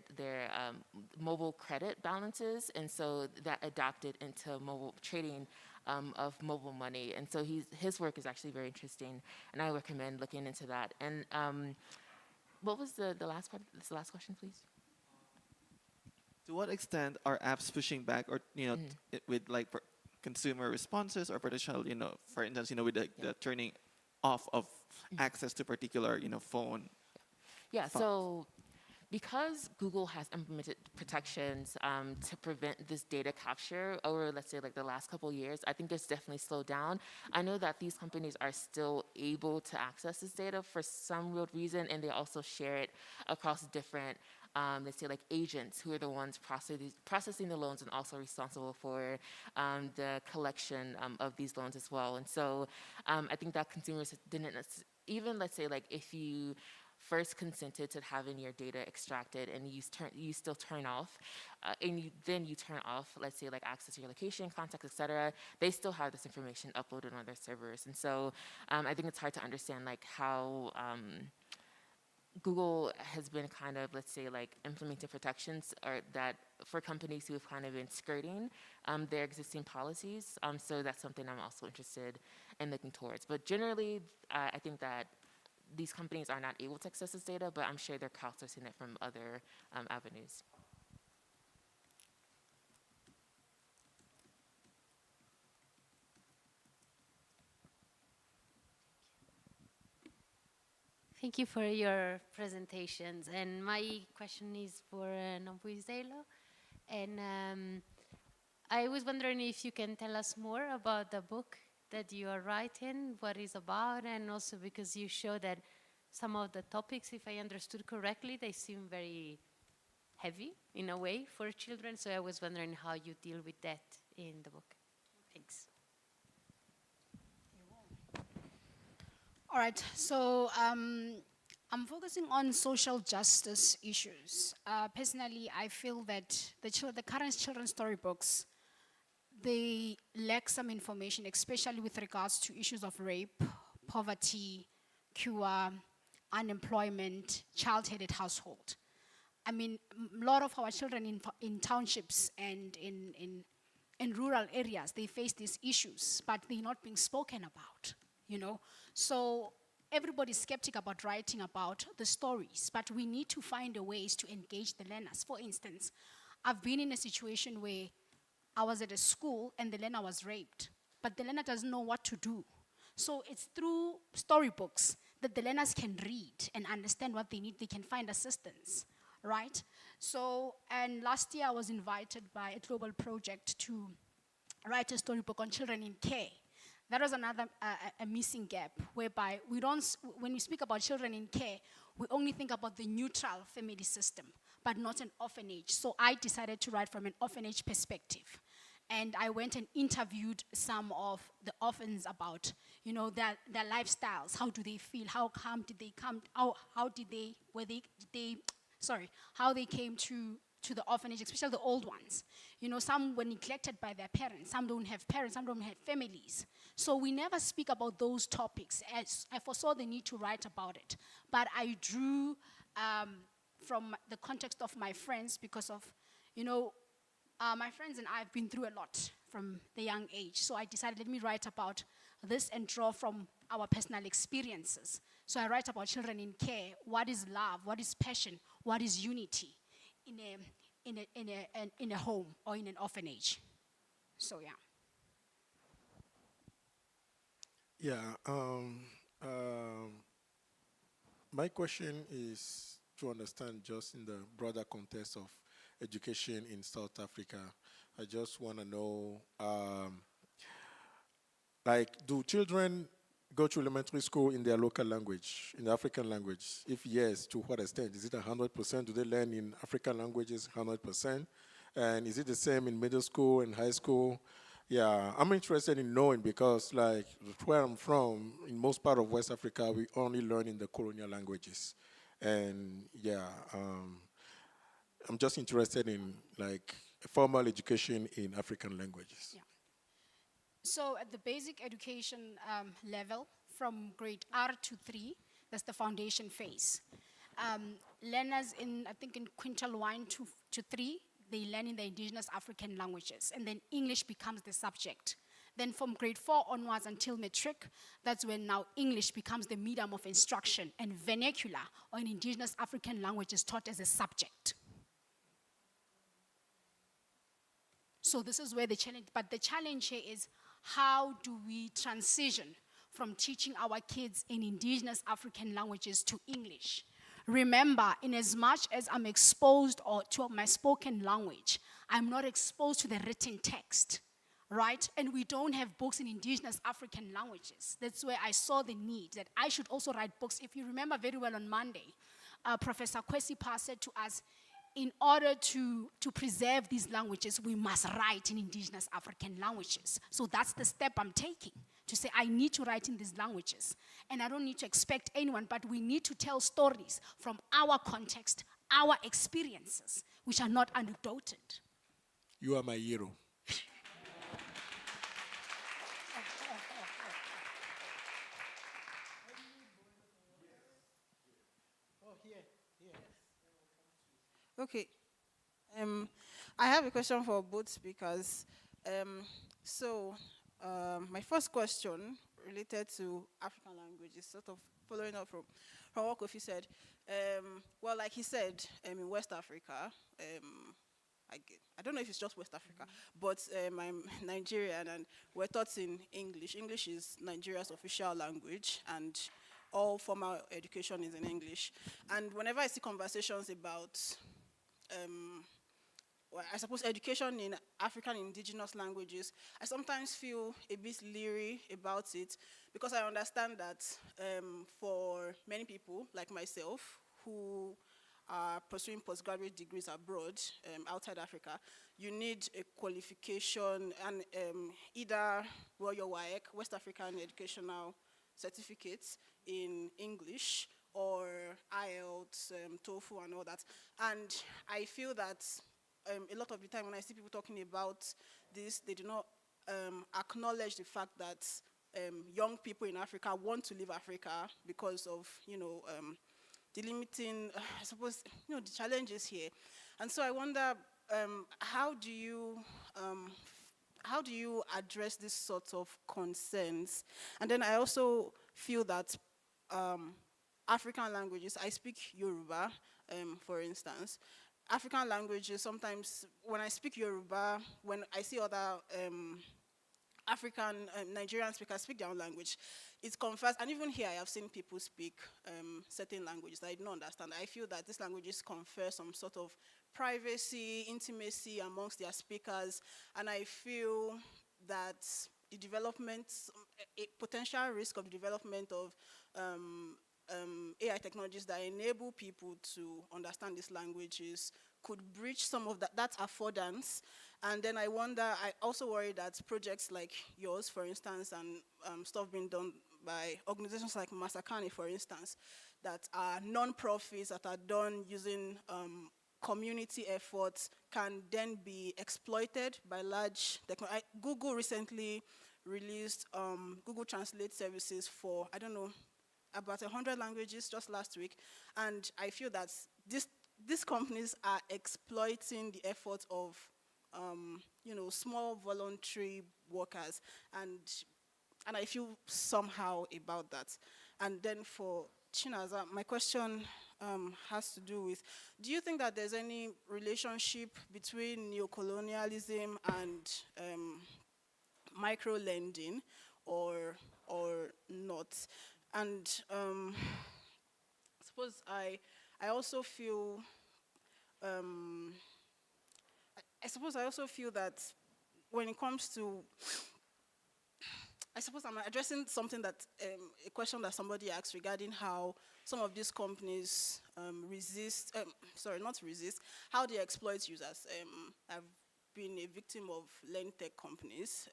mobile credit balances, and so that adapted into mobile trading of mobile money. And so his work is actually very interesting, and I recommend looking into that. And what was the last part? This last question, please. To what extent are apps pushing back, or with like consumer responses, or potential, for instance, with the turning off of access to particular, phone? Yeah, so because Google has implemented protections to prevent this data capture over, let's say, like the last couple of years, I think it's definitely slowed down. I know that these companies are still able to access this data for some real reason, and they also share it across different let's say like agents who are the ones processing the loans and also responsible for the collection of these loans as well. And so I think that consumers didn't even, let's say like if you first consented to having your data extracted and you still turn off, and then you turn off, let's say like access to your location, contacts, etc., they still have this information uploaded on their servers. And so I think it's hard to understand like how Google has been kind of, let's say, like implementing protections or that for companies who have kind of been skirting their existing policies. So that's something I'm also interested in looking towards. But generally, I think that these companies are not able to access this data, but I'm sure they're crowdsourcing it from other avenues. Thank you for your presentations. And my question is for Nombuyiselo. And I was wondering if you can tell us more about the book that you are writing, what it's about, and also because you show that some of the topics, if I understood correctly, they seem very heavy in a way for children. So I was wondering how you deal with that in the book. Thanks. All right, so I'm focusing on social justice issues. Personally, I feel that the current children's storybooks, they lack some information, especially with regards to issues of rape, poverty, cure, unemployment, child-headed household. I mean, a lot of our children in townships and in rural areas, they face these issues, but they're not being spoken about, you know? So everybody's skeptical about writing about the stories, but we need to find a ways to engage the learners. For instance, I've been in a situation where I was at a school and the learner was raped, but the learner doesn't know what to do. So it's through storybooks that the learners can read and understand what they need. They can find assistance, right? So, and last year I was invited by a global project to write a storybook on children in care. That was another a missing gap, whereby we don't, when we speak about children in care, we only think about the neutral family system, but not an orphanage. So I decided to write from an orphanage perspective. And I went and interviewed some of the orphans about, you know, their lifestyles. How do they feel? How did they come? How did they, how they came to the orphanage, especially the old ones. You know, some were neglected by their parents. Some don't have parents. Some don't have families. So we never speak about those topics. As I foresaw the need to write about it. But I drew from the context of my friends because of, you know, my friends and I have been through a lot from the young age. So I decided, let me write about this and draw from our personal experiences. So I write about children in care. What is love? What is passion? What is unity in a home or in an orphanage? So yeah. Yeah. My question is to understand just in the broader context of education in South Africa. I just want to know, like, do children go to elementary school in their local language, in the African language? If yes, to what extent? Is it 100%? Do they learn in African languages 100%? And is it the same in middle school and high school? Yeah, I'm interested in knowing because, like, where I'm from, in most part of West Africa, we only learn in the colonial languages. And yeah, I'm just interested in, like, formal education in African languages. Yeah. So at the basic education level, from grade R to 3, that's the foundation phase. Learners in, I think in quintile 1 to 3, they learn in the indigenous African languages, and then English becomes the subject. Then from grade 4 onwards until matric, that's when now English becomes the medium of instruction, and vernacular, or in indigenous African language, is taught as a subject. So this is where the challenge, but the challenge here is, how do we transition from teaching our kids in indigenous African languages to English? Remember, in as much as I'm exposed to my spoken language, I'm not exposed to the written text, right? And we don't have books in indigenous African languages. That's where I saw the need that I should also write books. If you remember very well on Monday, Professor Kwesi said to us, in order to preserve these languages, we must write in indigenous African languages. So that's the step I'm taking, to say I need to write in these languages. And I don't need to expect anyone, but we need to tell stories from our context, our experiences, which are not anecdoted. You are my hero. Okay. I have a question for both speakers. My first question related to African languages, sort of following up from what Kofi said. Well, like he said, in West Africa, I don't know if it's just West Africa, but I'm Nigerian and we're taught in English. English is Nigeria's official language, and all formal education is in English. And whenever I see conversations about I suppose education in African indigenous languages, I sometimes feel a bit leery about it because I understand that for many people like myself who are pursuing postgraduate degrees abroad, outside Africa, you need a qualification and either your WAEC, West African Educational Certificates in English, or IELTS, TOEFL and all that. And I feel that a lot of the time when I see people talking about this, they do not acknowledge the fact that young people in Africa want to leave Africa because of, the limiting, I suppose, the challenges here. And so I wonder, how do you address this sort of concerns? And then I also feel that African languages, I speak Yoruba, for instance. African languages, sometimes when I speak Yoruba, when I see other African, Nigerian speakers speak their own language, it confers, and even here I have seen people speak certain languages that I don't understand. I feel that these languages confer some sort of privacy, intimacy amongst their speakers, and I feel that the development, a potential risk of the development of AI technologies that enable people to understand these languages could breach some of that affordance. And then I wonder, I also worry that projects like yours, for instance, and stuff being done by organizations like Masakani, for instance, that are non-profits, that are done using community efforts, can then be exploited by large technology. Google recently released Google Translate services for, I don't know, about 100 languages just last week, and I feel that these companies are exploiting the efforts of small voluntary workers, and I feel somehow about that. And then for Chinasa, my question has to do with, do you think that there's any relationship between neocolonialism and micro-lending, or not? And I suppose I also feel, I also feel that when it comes to, I suppose I'm addressing something that, a question that somebody asked regarding how some of these companies how they exploit users. I've been a victim of tech companies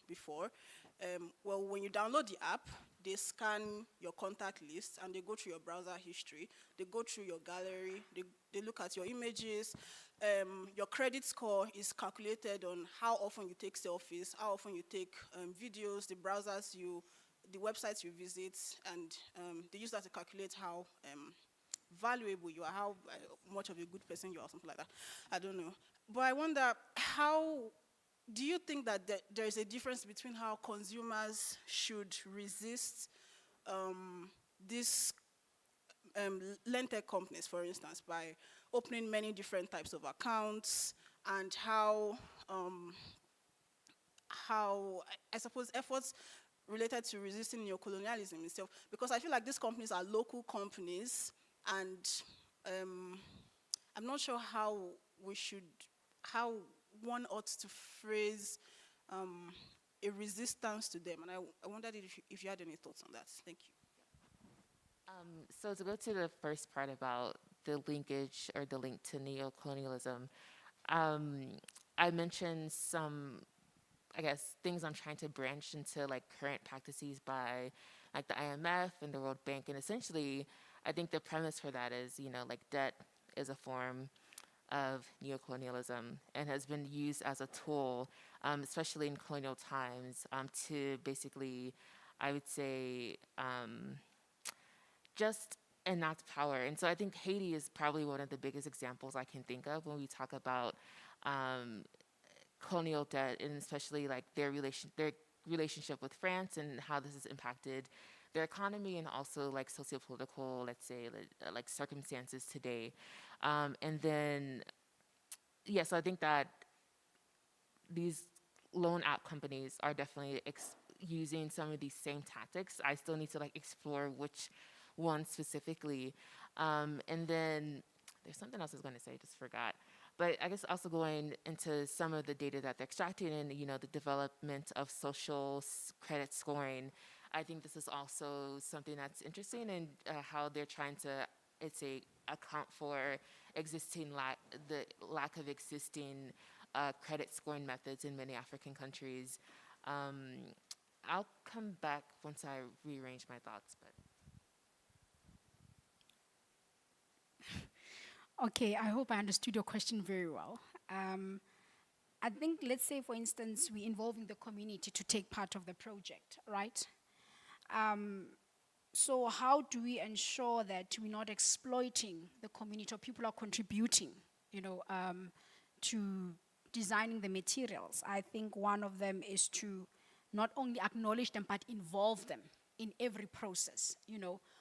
before. Well, when you download the app, they scan your contact list and they go through your browser history, they go through your gallery, they look at your images. Your credit score is calculated on how often you take selfies, how often you take videos, the websites you visit, and they use that to calculate how valuable you are, how much of a good person you are, something like that. I don't know. But I wonder, how do you think that there is a difference between how consumers should resist these tech companies, for instance, by opening many different types of accounts, and how I suppose efforts related to resisting neocolonialism itself? Because I feel like these companies are local companies, and I'm not sure how one ought to phrase a resistance to them, and I wondered if you had any thoughts on that. Thank you. So to go to the first part about the linkage or the link to neocolonialism, I mentioned some, I guess, things I'm trying to branch into, like current practices by like the IMF and the World Bank, and essentially I think the premise for that is, like debt is a form of neocolonialism and has been used as a tool, especially in colonial times, to basically, I would say, just enact power. And so I think Haiti is probably one of the biggest examples I can think of when we talk about colonial debt, and especially like their relationship with France and how this has impacted their economy and also like socio-political, let's say, like circumstances today. And then, so I think that these loan app companies are definitely using some of these same tactics. I still need to like explore which one specifically. And then there's something else I was going to say, just forgot. But I guess also going into some of the data that they're extracting and, the development of social credit scoring, I think this is also something that's interesting, and how they're trying to, account for the lack of existing credit scoring methods in many African countries. I'll come back once I rearrange my thoughts, but. Okay, I hope I understood your question very well. I think, let's say, for instance, we're involving the community to take part of the project, right? So how do we ensure that we're not exploiting the community or people are contributing, to designing the materials? I think one of them is to not only acknowledge them, but involve them in every process,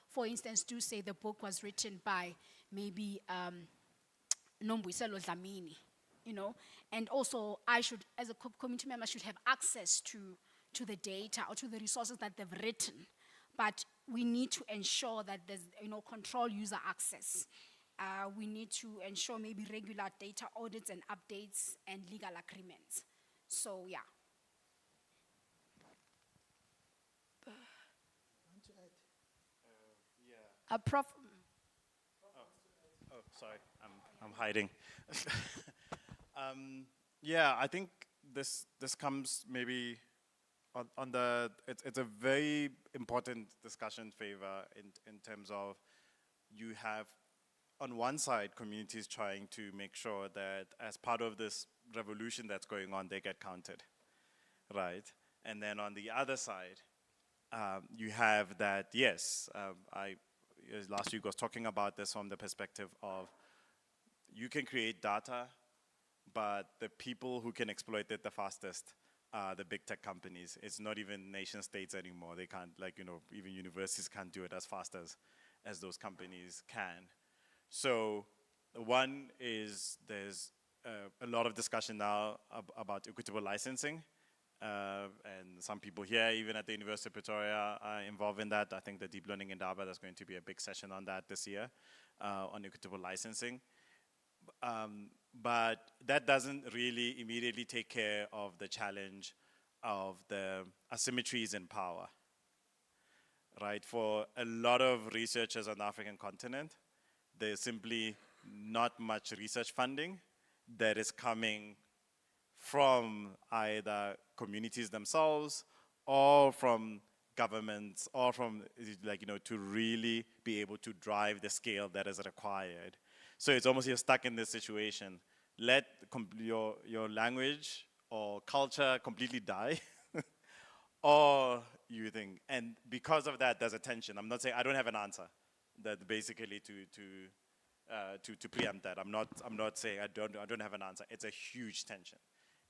For instance, to say the book was written by maybe Nombuyiselo Dlamini, and also I should, as a community member, should have access to the data or to the resources that they've written. But we need to ensure that there's, control user access. We need to ensure maybe regular data audits and updates and legal agreements. So, yeah. Prof. Oh, sorry, I'm hiding. Yeah, I think this comes maybe on the, it's a very important discussion favor in terms of you have, on one side, communities trying to make sure that as part of this revolution that's going on, they get counted, right? And then on the other side, you have that, yes, last week was talking about this from the perspective of you can create data, but the people who can exploit it the fastest are the big tech companies. It's not even nation states anymore. They can't, even universities can't do it as fast as those companies can. So one is there's a lot of discussion now about equitable licensing. And some people here, even at the University of Pretoria, are involved in that. I think the Deep Learning Indaba, there's going to be a big session on that this year, on equitable licensing. But that doesn't really immediately take care of the challenge of the asymmetries in power, right? For a lot of researchers on the African continent, there's simply not much research funding that is coming from either communities themselves or from governments or from, to really be able to drive the scale that is required. So it's almost you're stuck in this situation. Let your language or culture completely die, or you think, and because of that, there's a tension. I'm not saying I don't have an answer. That basically to preempt that. I'm not saying I don't have an answer. It's a huge tension.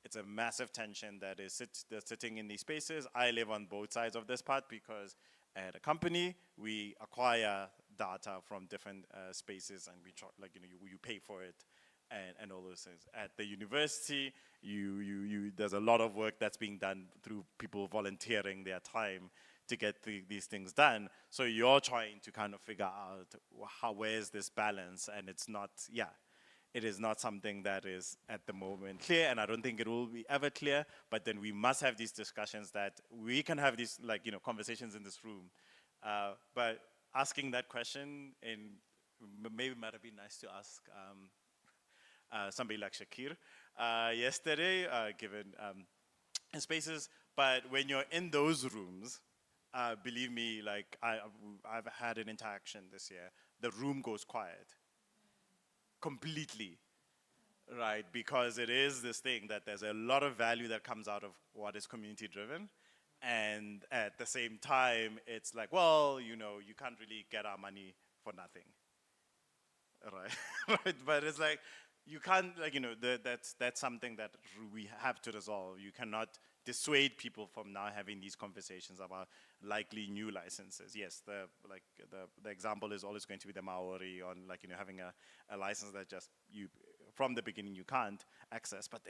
It's a massive tension that is sitting in these spaces. I live on both sides of this part because at a company, we acquire data from different spaces and we you pay for it and all those things. At the university, there's a lot of work that's being done through people volunteering their time to get these things done. So you're trying to kind of figure out where's this balance, and it's not, it is not something that is at the moment clear, and I don't think it will be ever clear, but then we must have these discussions that we can have these conversations in this room. But asking that question, maybe it might have been nice to ask somebody like Shakir yesterday, given spaces, but when you're in those rooms, believe me, I've had an interaction this year, the room goes quiet. Completely, right? Because it is this thing that there's a lot of value that comes out of what is community driven. And at the same time, it's like, well, you can't really get our money for nothing, right? Right? But it's like, you can't, that's something that we have to resolve. You cannot dissuade people from now having these conversations about likely new licenses. Yes, the example is always going to be the Maori on having a license that just from the beginning you can't access. But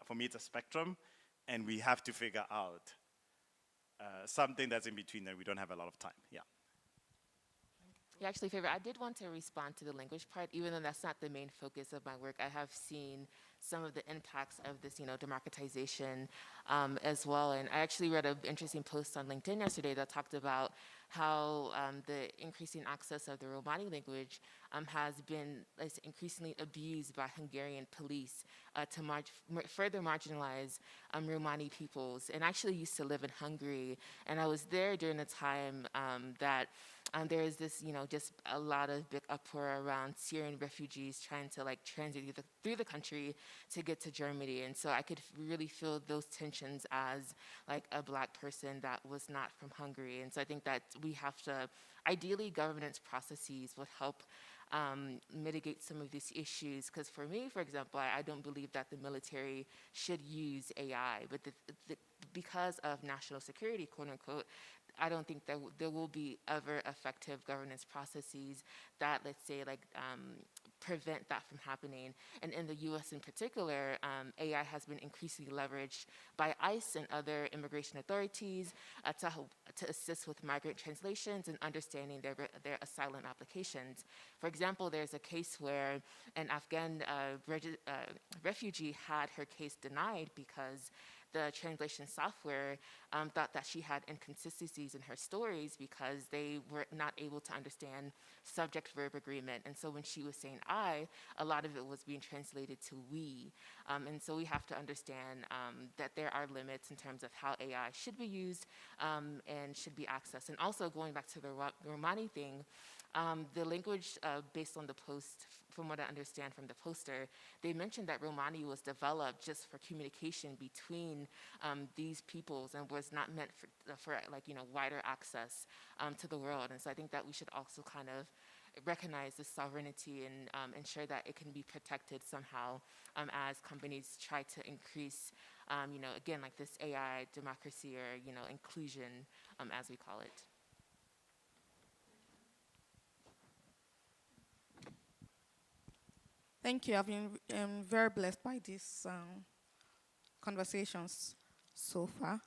for me it's a spectrum, and we have to figure out something that's in between, and we don't have a lot of time. Yeah. Yeah, actually, Favor, I did want to respond to the language part, even though that's not the main focus of my work. I have seen some of the impacts of this, democratization as well. And I actually read an interesting post on LinkedIn yesterday that talked about how the increasing access of the Romani language has been increasingly abused by Hungarian police to further marginalize Romani peoples. And I actually used to live in Hungary, and I was there during the time that there is this, just a lot of big uproar around Syrian refugees trying to like transit through the country to get to Germany. And so I could really feel those tensions as like a Black person that was not from Hungary. And so I think that we have to, ideally, governance processes would help mitigate some of these issues. Because for me, for example, I don't believe that the military should use AI, but because of national security, quote unquote, I don't think that there will be ever effective governance processes that, let's say, like prevent that from happening. And in the U.S. in particular, AI has been increasingly leveraged by ICE and other immigration authorities to assist with migrant translations and understanding their asylum applications. For example, there's a case where an Afghan refugee had her case denied because the translation software thought that she had inconsistencies in her stories because they were not able to understand subject-verb agreement. And so when she was saying I, a lot of it was being translated to we. And so we have to understand that there are limits in terms of how AI should be used and should be accessed. And also going back to the Romani thing, the language based on the post, from what I understand from the poster, they mentioned that Romani was developed just for communication between these peoples and was not meant for wider access to the world. And so I think that we should also kind of recognize the sovereignty and ensure that it can be protected somehow as companies try to increase, again, like this AI democracy or, inclusion, as we call it. Thank you. I've been very blessed by these conversations so far.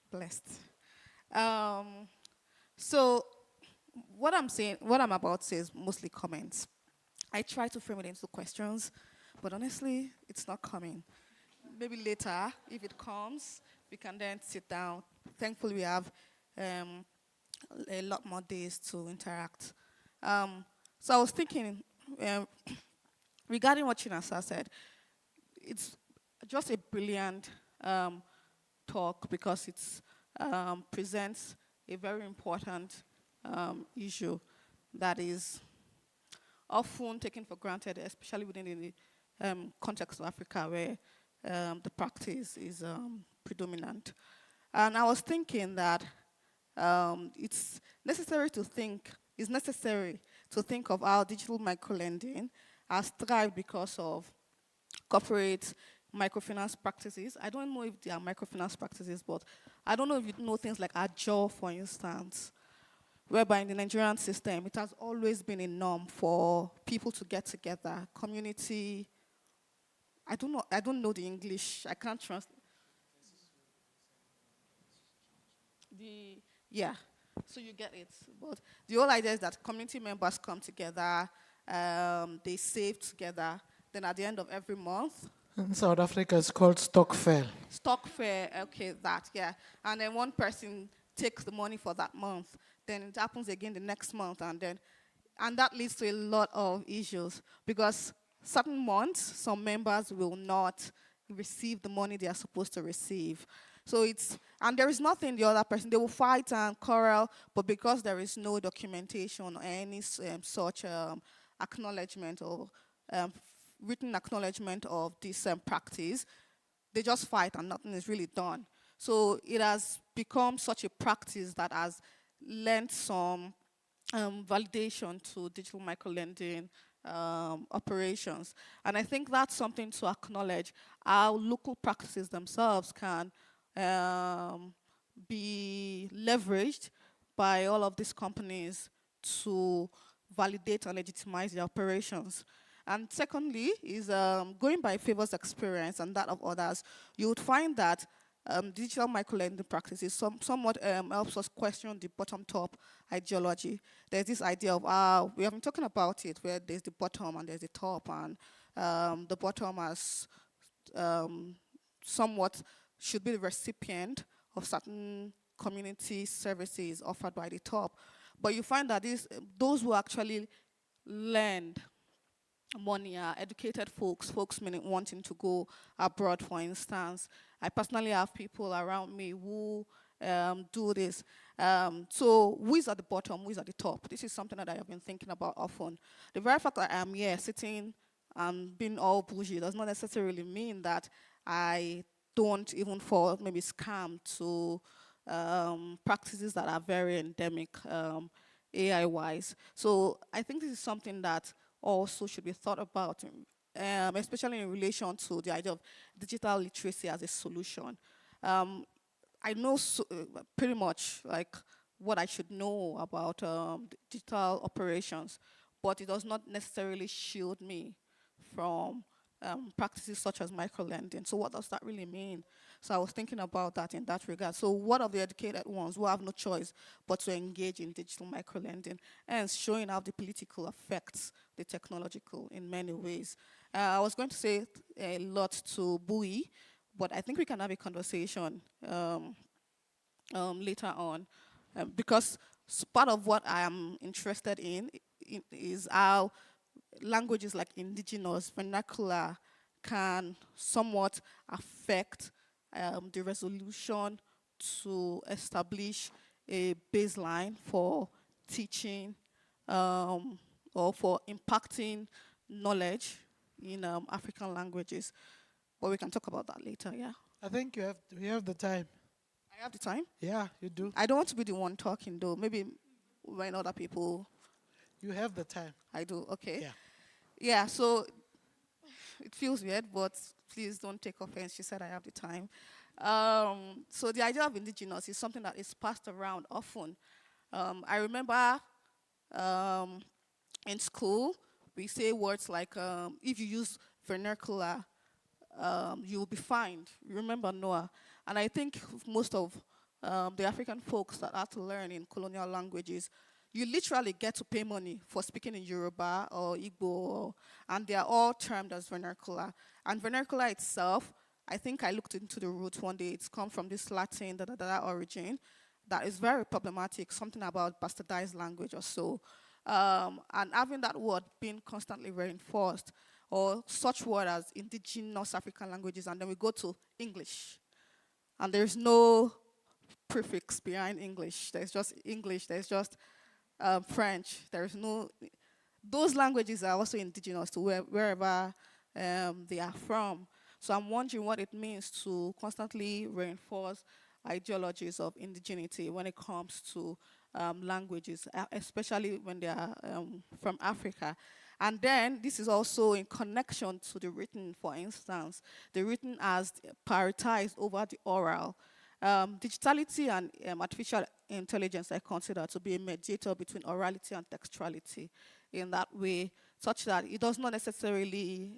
Blessed. So what I'm about to say is mostly comments. I try to frame it into questions, but honestly, it's not coming. Maybe later, if it comes, we can then sit down. Thankfully, we have a lot more days to interact. So I was thinking, regarding what Chinasa said, it's just a brilliant talk because it presents a very important issue that is often taken for granted, especially within the context of Africa where the practice is predominant. And I was thinking that it's necessary to think of how digital microlending has thrived because of corporate microfinance practices. I don't know if they are microfinance practices, but I don't know if you know things like Ajo, for instance, whereby in the Nigerian system, it has always been a norm for people to get together, community. I don't know the English. I can't translate. Yeah, so you get it. But the whole idea is that community members come together, they save together, then at the end of every month. In South Africa, it's called stock fair. Stock fair, okay, that, yeah. And then one person takes the money for that month, then it happens again the next month, and that leads to a lot of issues because certain months, some members will not receive the money they are supposed to receive. So and there is nothing the other person, they will fight and quarrel, but because there is no documentation or any such acknowledgement or written acknowledgement of this practice, they just fight and nothing is really done. So it has become such a practice that has lent some validation to digital microlending operations. And I think that's something to acknowledge, how local practices themselves can be leveraged by all of these companies to validate and legitimize their operations. And secondly is going by Favor's experience and that of others, you would find that digital microlending practices somewhat helps us question the bottom-top ideology. There's this idea of, we have been talking about it, where there's the bottom and there's the top, and the bottom has somewhat should be the recipient of certain community services offered by the top. But you find that those who actually lend money are educated folks meaning wanting to go abroad, for instance. I personally have people around me who do this. So who is at the bottom, who is at the top? This is something that I have been thinking about often. The very fact that I am here sitting and being all bougie does not necessarily mean that I don't even fall maybe scam to practices that are very endemic AI-wise. So I think this is something that also should be thought about, especially in relation to the idea of digital literacy as a solution. I know pretty much like what I should know about digital operations, but it does not necessarily shield me from practices such as microlending. So what does that really mean? So I was thinking about that in that regard. So what of the educated ones who have no choice but to engage in digital microlending, and showing how the political affects the technological in many ways? I was going to say a lot to Bui, but I think we can have a conversation later on, because part of what I am interested in is how languages like indigenous, vernacular can somewhat affect the resolution to establish a baseline for teaching or for impacting knowledge in African languages. But we can talk about that later, yeah. I think we have the time. I have the time? Yeah, you do. I don't want to be the one talking though. Maybe when other people... You have the time. I do, okay. Yeah. Yeah, so it feels weird, but please don't take offense. She said I have the time. So the idea of indigenous is something that is passed around often. I remember in school, we say words like, if you use vernacular, you'll be fined. You remember Noah? And I think most of the African folks that had to learn in colonial languages, you literally get to pay money for speaking in Yoruba or Igbo, and they are all termed as vernacular. And vernacular itself, I think I looked into the roots one day. It's come from this Latin origin that is very problematic, something about bastardized language or so. And having that word being constantly reinforced, or such word as indigenous African languages, and then we go to English. And there's no prefix behind English. There's just English, there's just French. There's no, those languages are also indigenous to wherever they are from. So I'm wondering what it means to constantly reinforce ideologies of indigeneity when it comes to languages, especially when they are from Africa. And then this is also in connection to the written, for instance. The written as prioritized over the oral. Digitality and artificial intelligence I consider to be a mediator between orality and textuality in that way, such that it does not necessarily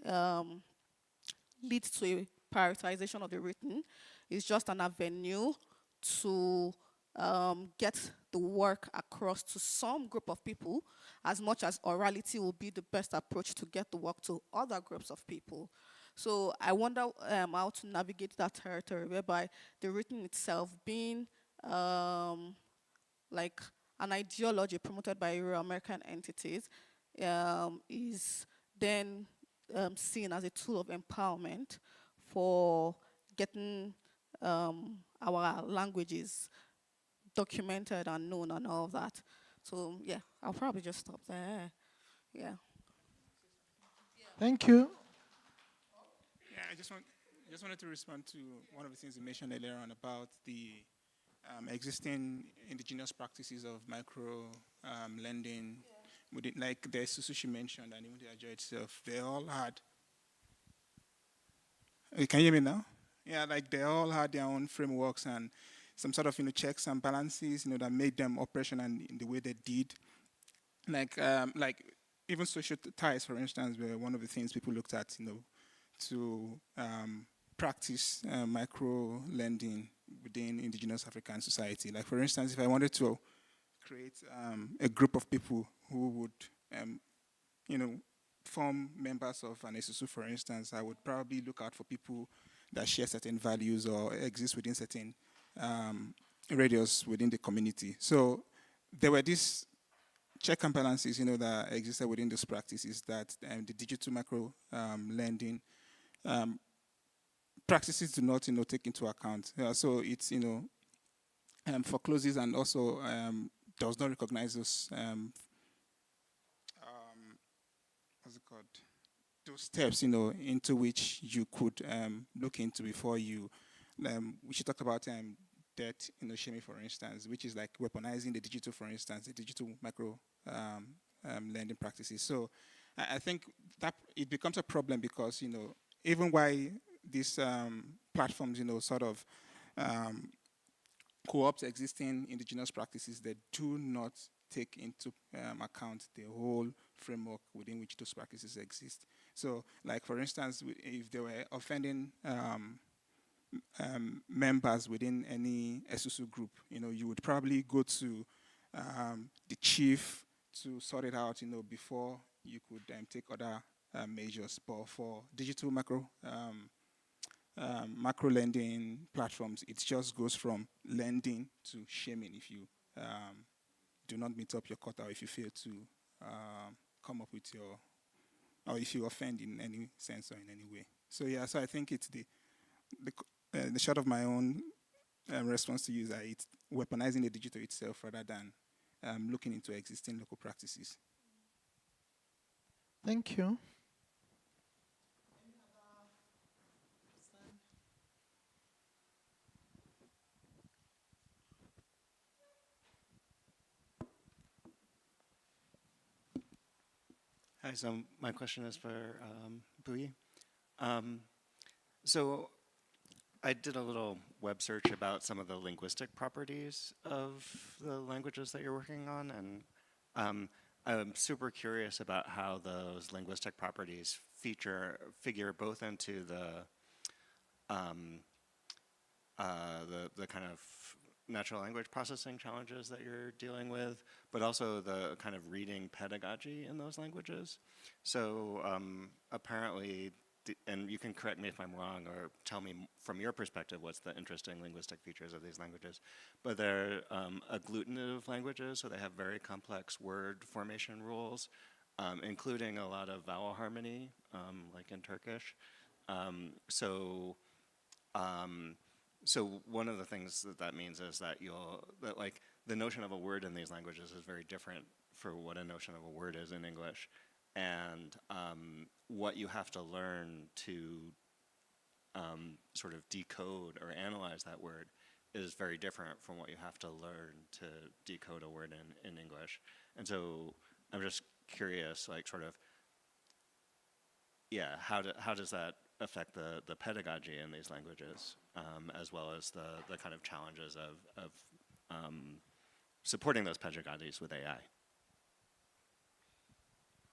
lead to a prioritization of the written. It's just an avenue to get the work across to some group of people, as much as orality will be the best approach to get the work to other groups of people. So I wonder how to navigate that territory, whereby the written itself being like an ideology promoted by Euro-American entities is then seen as a tool of empowerment for getting our languages documented and known and all of that. So yeah, I'll probably just stop there. Yeah. Thank you. Yeah, I just wanted to respond to one of the things you mentioned earlier on about the existing indigenous practices of micro lending. Like the Susushi mentioned, and even the Ajo itself, they all had. Can you hear me now? Yeah, like they all had their own frameworks and some sort of checks and balances that made them operational in the way they did. Like even social ties, for instance, were one of the things people looked at to practice micro lending within indigenous African society. Like, for instance, if I wanted to create a group of people who would, form members of an SSU, for instance, I would probably look out for people that share certain values or exist within certain radius within the community. So there were these check and balances, that existed within those practices that the digital micro lending practices do not, take into account. So it's, forecloses and also does not recognize those what's it called? Those steps, into which you could look into before you. We should talk about debt, shaming, for instance, which is like weaponizing the digital, for instance, the digital micro lending practices. So I think that it becomes a problem because even while these platforms, sort of co-opt existing indigenous practices, they do not take into account the whole framework within which those practices exist. So, like for instance, if they were offending members within any SUSU group, you would probably go to the chief to sort it out, before you could take other measures. But for digital macro lending platforms, it just goes from lending to shaming if you do not meet up your quota, or if you fail to come up with or if you offend in any sense or in any way. So yeah, so I think it's the short of my own response to you is that it's weaponizing the digital itself rather than looking into existing local practices. Thank you. Hi, so my question is for Bui. So I did a little web search about some of the linguistic properties of the languages that you're working on, and I'm super curious about how those linguistic properties figure both into the kind of natural language processing challenges that you're dealing with, but also the kind of reading pedagogy in those languages. So apparently, and you can correct me if I'm wrong or tell me from your perspective what's the interesting linguistic features of these languages, but they're agglutinative languages, so they have very complex word formation rules, including a lot of vowel harmony, like in Turkish. So one of the things that means is that like the notion of a word in these languages is very different for what a notion of a word is in English, and what you have to learn to sort of decode or analyze that word is very different from what you have to learn to decode a word in English. And so I'm just curious, like sort of, yeah, how does that affect the pedagogy in these languages, as well as the kind of challenges of supporting those pedagogies with AI?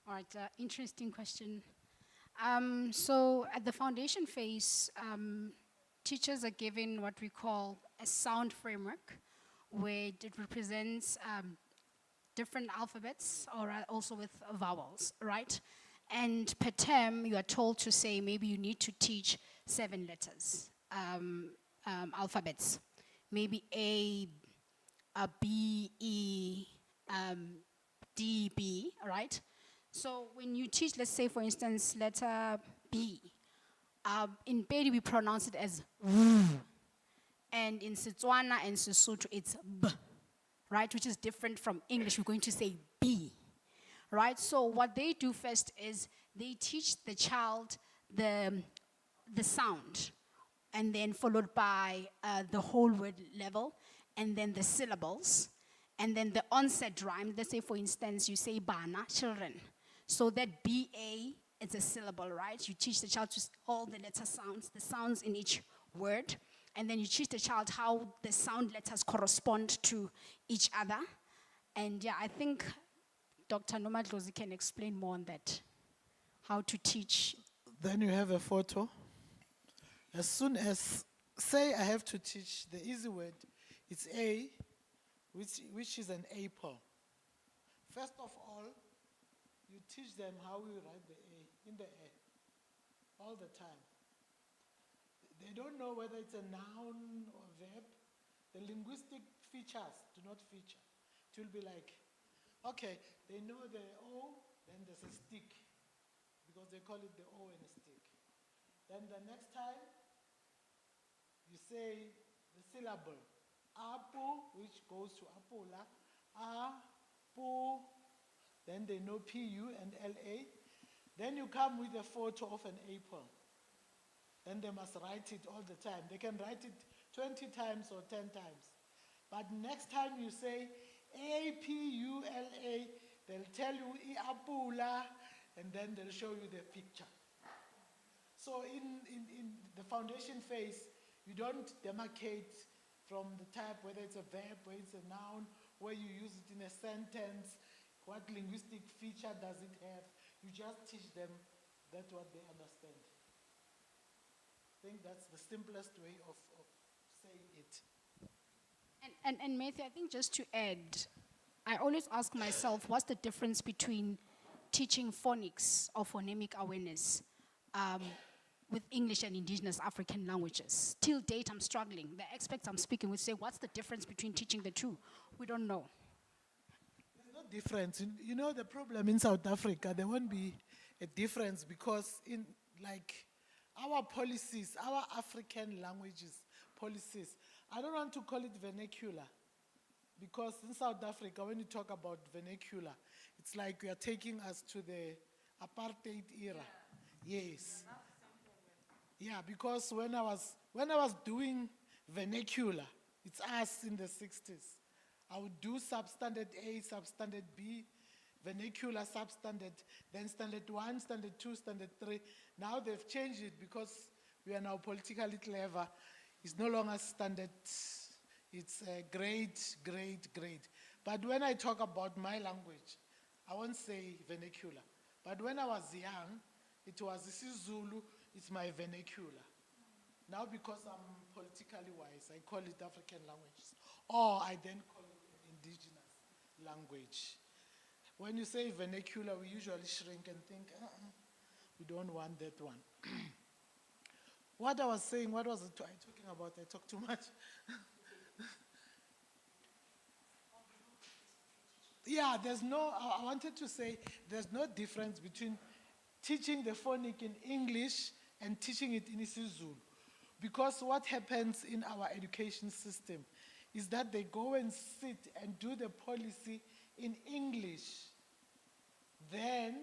All right, interesting question. So at the foundation phase, teachers are given what we call a sound framework, where it represents different alphabets, or also with vowels, right? And per term, you are told to say maybe you need to teach 7 letters, alphabets. Maybe A, B, E, D, B, right? So when you teach, let's say, for instance, letter B, in Pedi we pronounce it as V, and in Setswana and Sesotho it's B, right? Which is different from English. We're going to say B, right? So what they do first is they teach the child the sound, and then followed by the whole word level, and then the syllables, and then the onset rhyme. Let's say, for instance, you say bana, children. So that B-A, it's a syllable, right? You teach the child all the letter sounds, the sounds in each word, and then you teach the child how the sound letters correspond to each other. And yeah, I think Dr. Nomadlozi can explain more on that, how to teach. Then you have a photo. As soon as, say I have to teach the easy word, it's A, which is an apple. First of all, you teach them how we write the A in the A all the time. They don't know whether it's a noun or verb. The linguistic features do not feature. It will be like, okay, they know the O, then there's a stick, because they call it the O and a stick. Then the next time, you say the syllable, Apo, which goes to Apola, Apo, then they know PU and LA. Then you come with a photo of an apple. Then they must write it all the time. They can write it 20 times or 10 times. But next time you say APULA, they'll tell you Apula, and then they'll show you the picture. So in the foundation phase, you don't demarcate from the type, whether it's a verb, whether it's a noun, where you use it in a sentence, what linguistic feature does it have. You just teach them that's what they understand. I think that's the simplest way of saying it. And Matthew, I think just to add, I always ask myself, what's the difference between teaching phonics or phonemic awareness with English and indigenous African languages? Till date, I'm struggling. The experts I'm speaking with say, what's the difference between teaching the two? We don't know. There's no difference. You know, the problem in South Africa, there won't be a difference because in like our policies, our African languages policies, I don't want to call it vernacular because in South Africa, when you talk about vernacular, it's like we are taking us to the apartheid era. Yes. Yeah, because when I was doing vernacular, it's us in the 60s. I would do substandard A, substandard B, vernacular, substandard, then standard 1, standard 2, standard 3. Now they've changed it because we are now politically clever. It's no longer standard, it's grade. But when I talk about my language, I won't say vernacular. But when I was young, it was isiZulu, it's my vernacular. Now because I'm politically wise, I call it African languages. Or I then call it indigenous language. When you say vernacular, we usually shrink and think, we don't want that one. What I was saying, what was I talking about? I talk too much. Yeah, I wanted to say there's no difference between teaching the phonic in English and teaching it in isiZulu. Because what happens in our education system is that they go and sit and do the policy in English. Then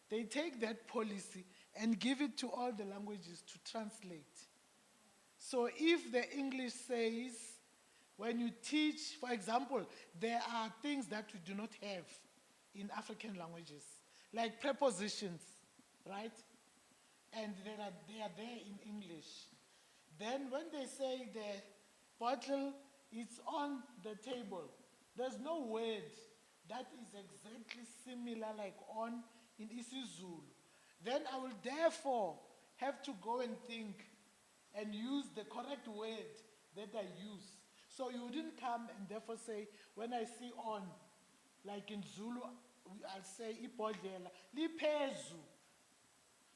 they take that policy and give it to all the languages to translate. So if the English says, when you teach, for example, there are things that we do not have in African languages, like prepositions, right? And they are there in English. Then when they say the bottle is on the table, there's no word that is exactly similar like on in isiZulu. Then I will therefore have to go and think and use the correct word that I use. So you wouldn't come and therefore say, when I see on, like in Zulu, I'll say ibhodlela, lipezu.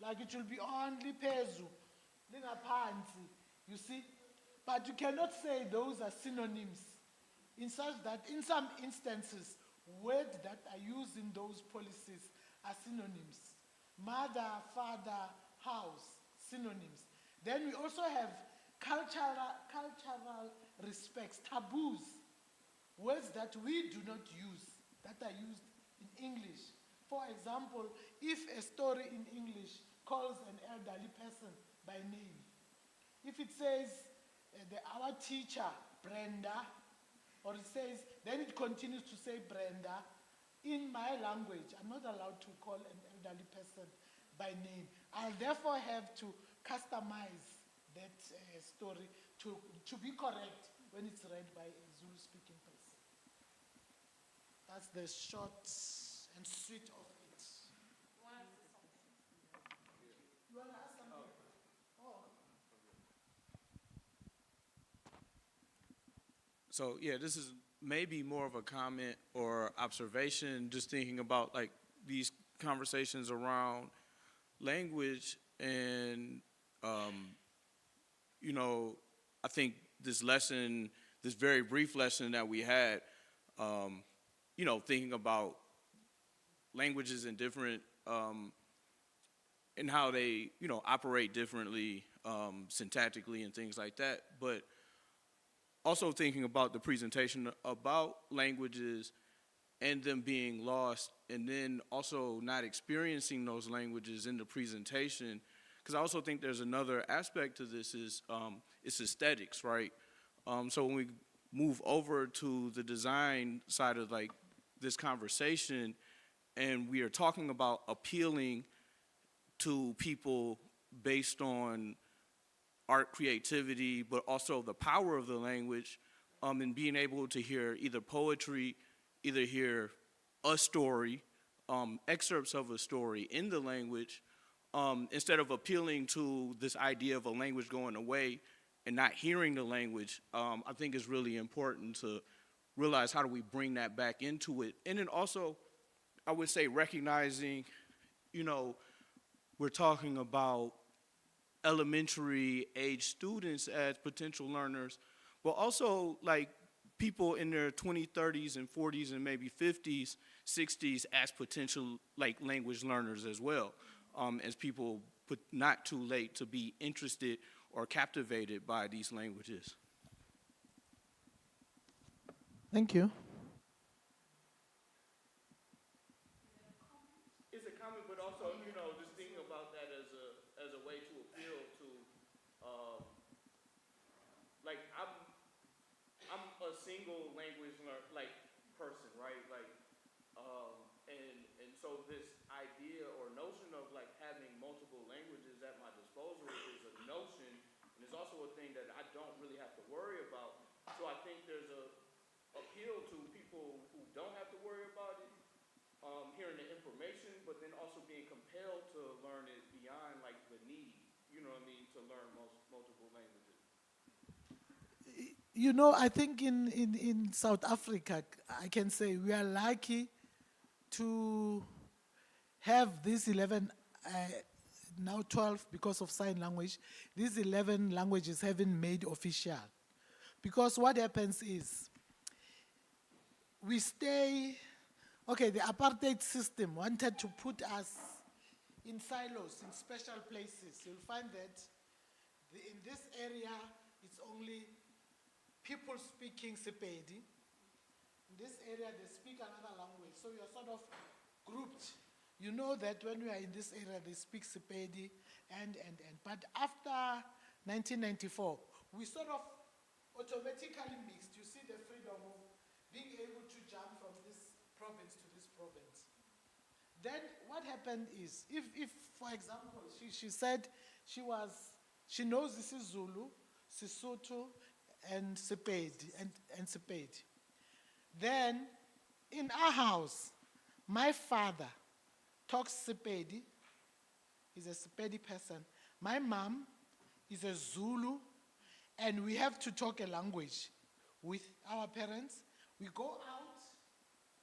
Like it will be on, lipezu, lingaphansi, you see? But you cannot say those are synonyms, in such that in some instances, words that are used in those policies are synonyms. Mother, father, house, synonyms. Then we also have cultural respects, taboos, words that we do not use, that are used in English. For example, if a story in English calls an elderly person by name, if it says our teacher, Brenda, or it says, then it continues to say Brenda, in my language, I'm not allowed to call an elderly person by name. I'll therefore have to customize that story to be correct when it's read by a Zulu-speaking person. That's the short and sweet of it. You want to ask something? Oh. So yeah, this is maybe more of a comment or observation, just thinking about like these conversations around language and, you know, I think this lesson, this very brief lesson that we had, you know, thinking about languages and different, and how they, you know, operate differently syntactically and things like that. But also thinking about the presentation about languages and them being lost, and then also not experiencing those languages in the presentation. Because I also think there's another aspect to this is it's aesthetics, right? So when we move over to the design side of like this conversation, and we are talking about appealing to people based on art creativity, but also the power of the language, and being able to hear either poetry, either hear a story, excerpts of a story in the language, instead of appealing to this idea of a language going away and not hearing the language, I think it's really important to realize how do we bring that back into it. And then also, I would say recognizing, you know, we're talking about elementary age students as potential learners, but also like people in their 20s, 30s, and 40s, and maybe 50s, 60s as potential like language learners as well, as people not too late to be interested or captivated by these languages. Thank you. It's a comment, but also, you know, just thinking about that as a way to appeal to, like I'm a single language person, right? Like, and so this idea or notion of like having multiple languages at my disposal is a notion, and it's also a thing that I don't really have to worry about. So I think there's a appeal to people who don't have to worry about it, hearing the information, but then also being compelled to learn it beyond like the need, you know what I mean, to learn multiple languages. You know, I think in South Africa, I can say we are lucky to have these 11, now 12 because of sign language, these 11 languages have been made official. Because what happens is, we stay, okay, the apartheid system wanted to put us in silos, in special places. You'll find that in this area, it's only people speaking Sepedi. In this area, they speak another language. So you're sort of grouped. You know that when we are in this area, they speak Sepedi and. But after 1994, we sort of automatically mixed. You see the freedom of being able to jump from this province to this province. Then what happened is, if for example, she said she knows this is Zulu, Sesotho, and Sepedi, and Sepedi. Then, in our house, my father talks Sepedi, he's a Sepedi person. My mom is a Zulu, and we have to talk a language with our parents. We go out,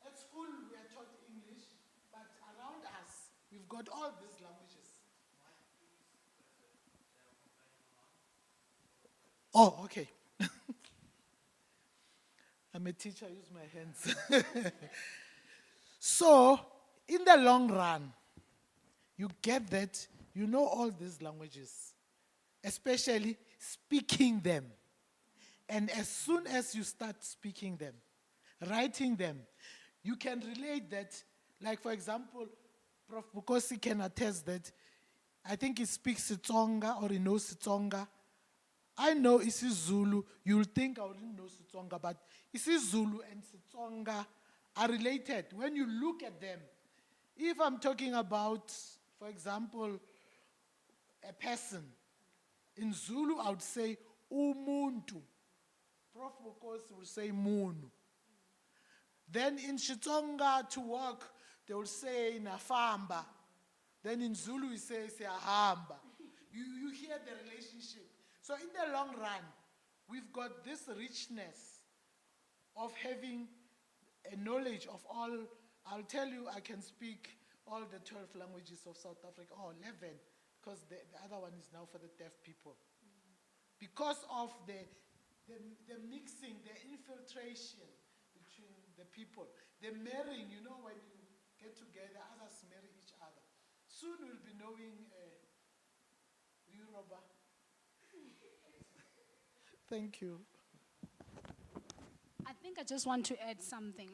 at school we are taught English, but around us, we've got all these languages. Oh, okay. I'm a teacher, I use my hands. So, in the long run, you get that you know all these languages, especially speaking them. And as soon as you start speaking them, writing them, you can relate that, like for example, Prof. Vukosi can attest that I think he speaks Xitsonga or he knows Xitsonga. I know isiZulu, you'll think I wouldn't know Xitsonga, but isiZulu and Xitsonga are related. When you look at them, if I'm talking about, for example, a person, in Zulu I would say umuntu. Prof. Vukosi will say munu. Then in Xitsonga to walk, they will say nafamba. Then in Zulu we say siyahamba. You hear the relationship. So in the long run, we've got this richness of having a knowledge of all. I'll tell you, I can speak all the 12 languages of South Africa, or 11, because the other one is now for the deaf people. Because of the mixing, the infiltration between the people, the marrying, you know, when you get together, others marry each other. Soon we'll be knowing Yoruba. Thank you. I think I just want to add something.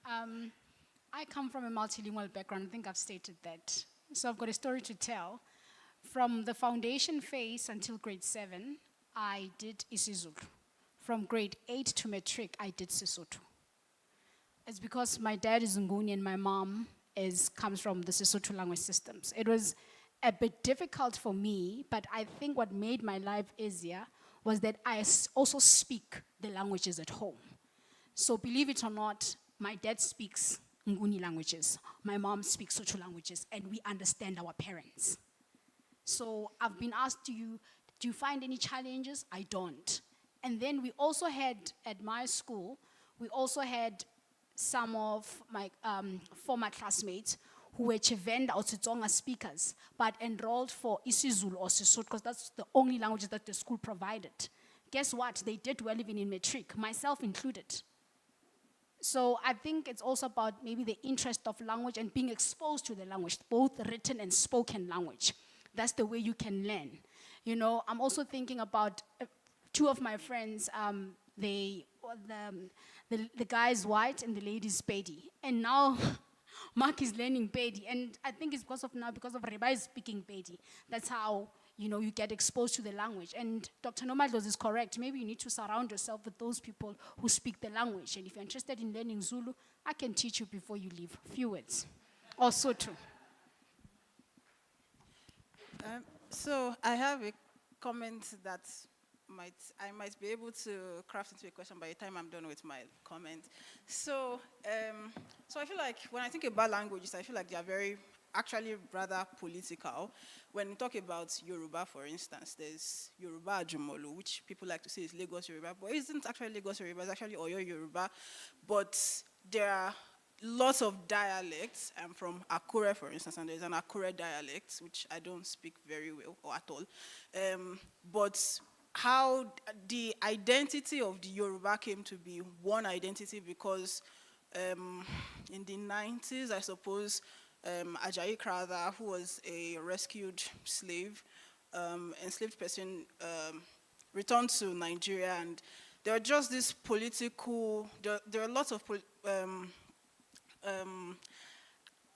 I come from a multilingual background. I think I've stated that. So I've got a story to tell. From the foundation phase until grade 7, I did isiZulu. From grade 8 to matric, I did Sesotho. It's because my dad is Nguni and my mom comes from the Sesotho language systems. It was a bit difficult for me, but I think what made my life easier was that I also speak the languages at home. So believe it or not, my dad speaks Nguni languages, my mom speaks Sotho languages, and we understand our parents. So I've been asked, do you find any challenges? I don't. And then we also had, at my school, we also had some of my former classmates who were Chivenda or Tsonga speakers, but enrolled for isiZulu or Sesotho, because that's the only languages that the school provided. Guess what? They did well even in matric, myself included. So I think it's also about maybe the interest of language and being exposed to the language, both written and spoken language. That's the way you can learn. You know, I'm also thinking about two of my friends, the guy's white and the lady's Pedi. And now Mark is learning Pedi. And I think it's because of Reba is speaking Pedi. That's how, you know, you get exposed to the language. And Dr. Nomadlozi is correct. Maybe you need to surround yourself with those people who speak the language. And if you're interested in learning Zulu, I can teach you before you leave. Few words. Or Sotho. So I have a comment that I might be able to craft into a question by the time I'm done with my comment. So I feel like when I think about languages, I feel like they are actually rather political. When we talk about Yoruba, for instance, there's Yoruba Ajumolu, which people like to say is Lagos Yoruba, but it isn't actually Lagos Yoruba, it's actually Oyo Yoruba. But there are lots of dialects. I'm from Akure, for instance, and there's an Akure dialect, which I don't speak very well or at all. But how the identity of the Yoruba came to be one identity because in the 90s, I suppose, Ajayi Crowther, who was a rescued slave, enslaved person, returned to Nigeria, and there are just this political, there are lots of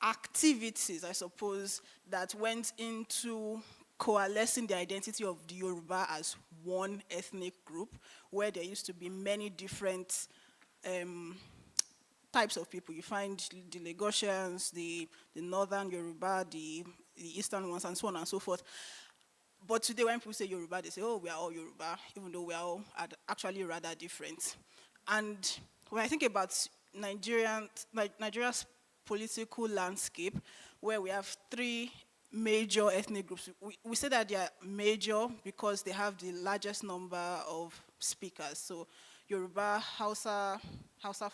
activities, I suppose, that went into coalescing the identity of the Yoruba as one ethnic group, where there used to be many different types of people. You find the Lagosians, the northern Yoruba, the eastern ones, and so on and so forth. But today when people say Yoruba, they say, oh, we are all Yoruba, even though we are all actually rather different. And when I think about Nigeria's political landscape, where we have three major ethnic groups, we say that they are major because they have the largest number of speakers. So Yoruba, Hausa,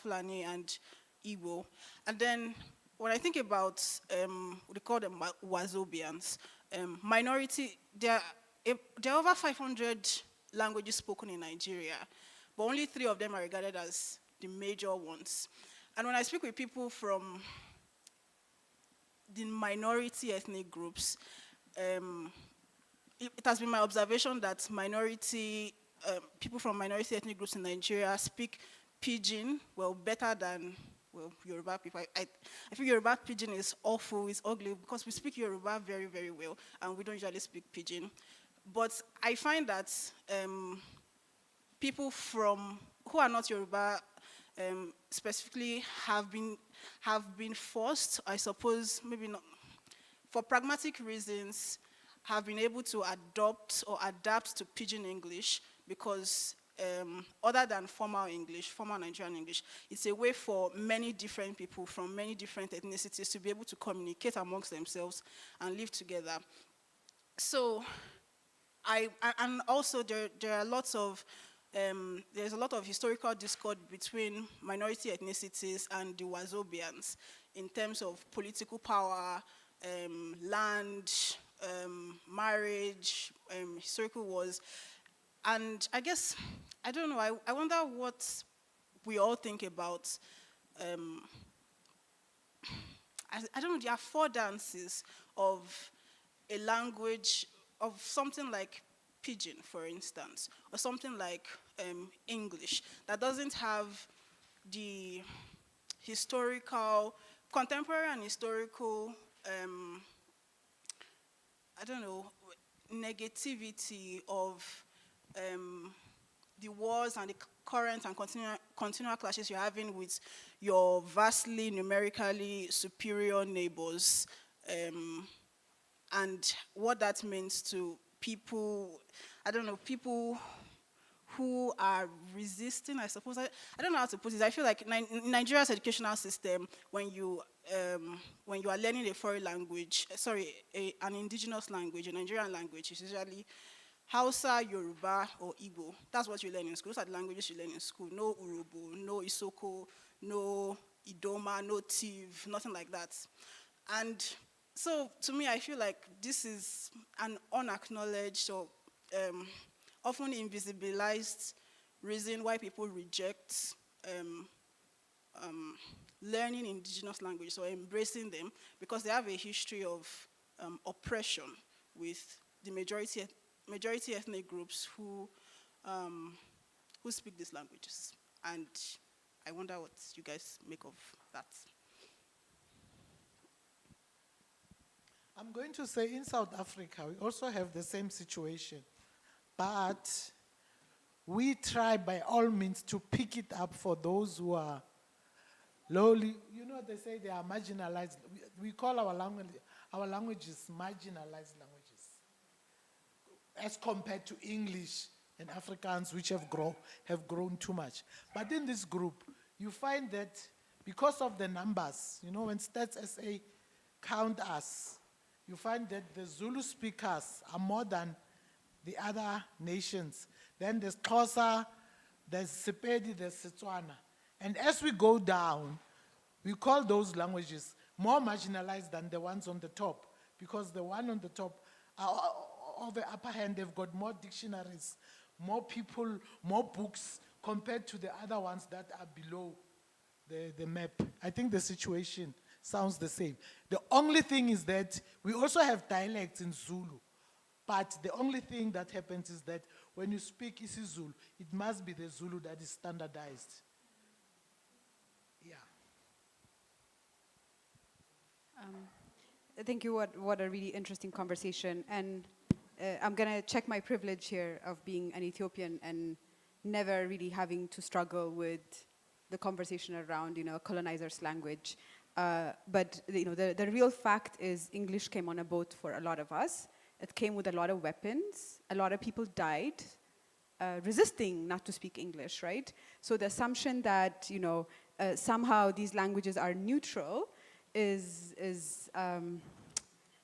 Fulani, and Igbo. And then when I think about, we call them Wazobians, minority, there are over 500 languages spoken in Nigeria, but only 3 of them are regarded as the major ones. And when I speak with people from the minority ethnic groups, it has been my observation that people from minority ethnic groups in Nigeria speak Pidgin, better than, Yoruba people. I think Yoruba Pidgin is awful, it's ugly, because we speak Yoruba very, very well, and we don't usually speak Pidgin. But I find that people who are not Yoruba specifically have been forced, I suppose, maybe not, for pragmatic reasons, have been able to adopt or adapt to Pidgin English because other than formal English, formal Nigerian English, it's a way for many different people from many different ethnicities to be able to communicate amongst themselves and live together. So, and also there are lots of, there's a lot of historical discord between minority ethnicities and the Wazobians in terms of political power, land, marriage, historical wars. And I guess, I don't know, I wonder what we all think about, I don't know, there are 4 dances of a language, of something like Pidgin, for instance, or something like English, that doesn't have the contemporary and historical, I don't know, negativity of the wars and the current and continual clashes you're having with your vastly numerically superior neighbors, and what that means to people, I don't know, people who are resisting, I suppose. I don't know how to put it. I feel like Nigeria's educational system, when you are learning a foreign language, an indigenous language, a Nigerian language, is usually Hausa, Yoruba, or Igbo. That's what you learn in school. Those are the languages you learn in school. No Urobo, no Isoko, no Idoma, no Tiv, nothing like that. And so, to me, I feel like this is an unacknowledged or often invisibilized reason why people reject learning indigenous languages or embracing them, because they have a history of oppression with the majority ethnic groups who speak these languages. And I wonder what you guys make of that. I'm going to say in South Africa, we also have the same situation. But we try by all means to pick it up for those who are lowly. You know, they say they are marginalized. We call our languages marginalized languages as compared to English and Afrikaans, which have grown too much. But in this group, you find that because of the numbers, you know, when Stats SA count us, you find that the Zulu speakers are more than the other nations. Then there's Xhosa, there's Sepedi, there's Setswana. And as we go down, we call those languages more marginalized than the ones on the top, because the one on the top on the upper hand, they've got more dictionaries, more people, more books compared to the other ones that are below the map. I think the situation sounds the same. The only thing is that we also have dialects in Zulu, but the only thing that happens is that when you speak isiZulu, it must be the Zulu that is standardized. Yeah. Thank you. What a really interesting conversation. And I'm going to check my privilege here of being an Ethiopian and never really having to struggle with the conversation around, colonizers' language. But the real fact is English came on a boat for a lot of us. It came with a lot of weapons. A lot of people died resisting not to speak English, right? So the assumption that, somehow these languages are neutral is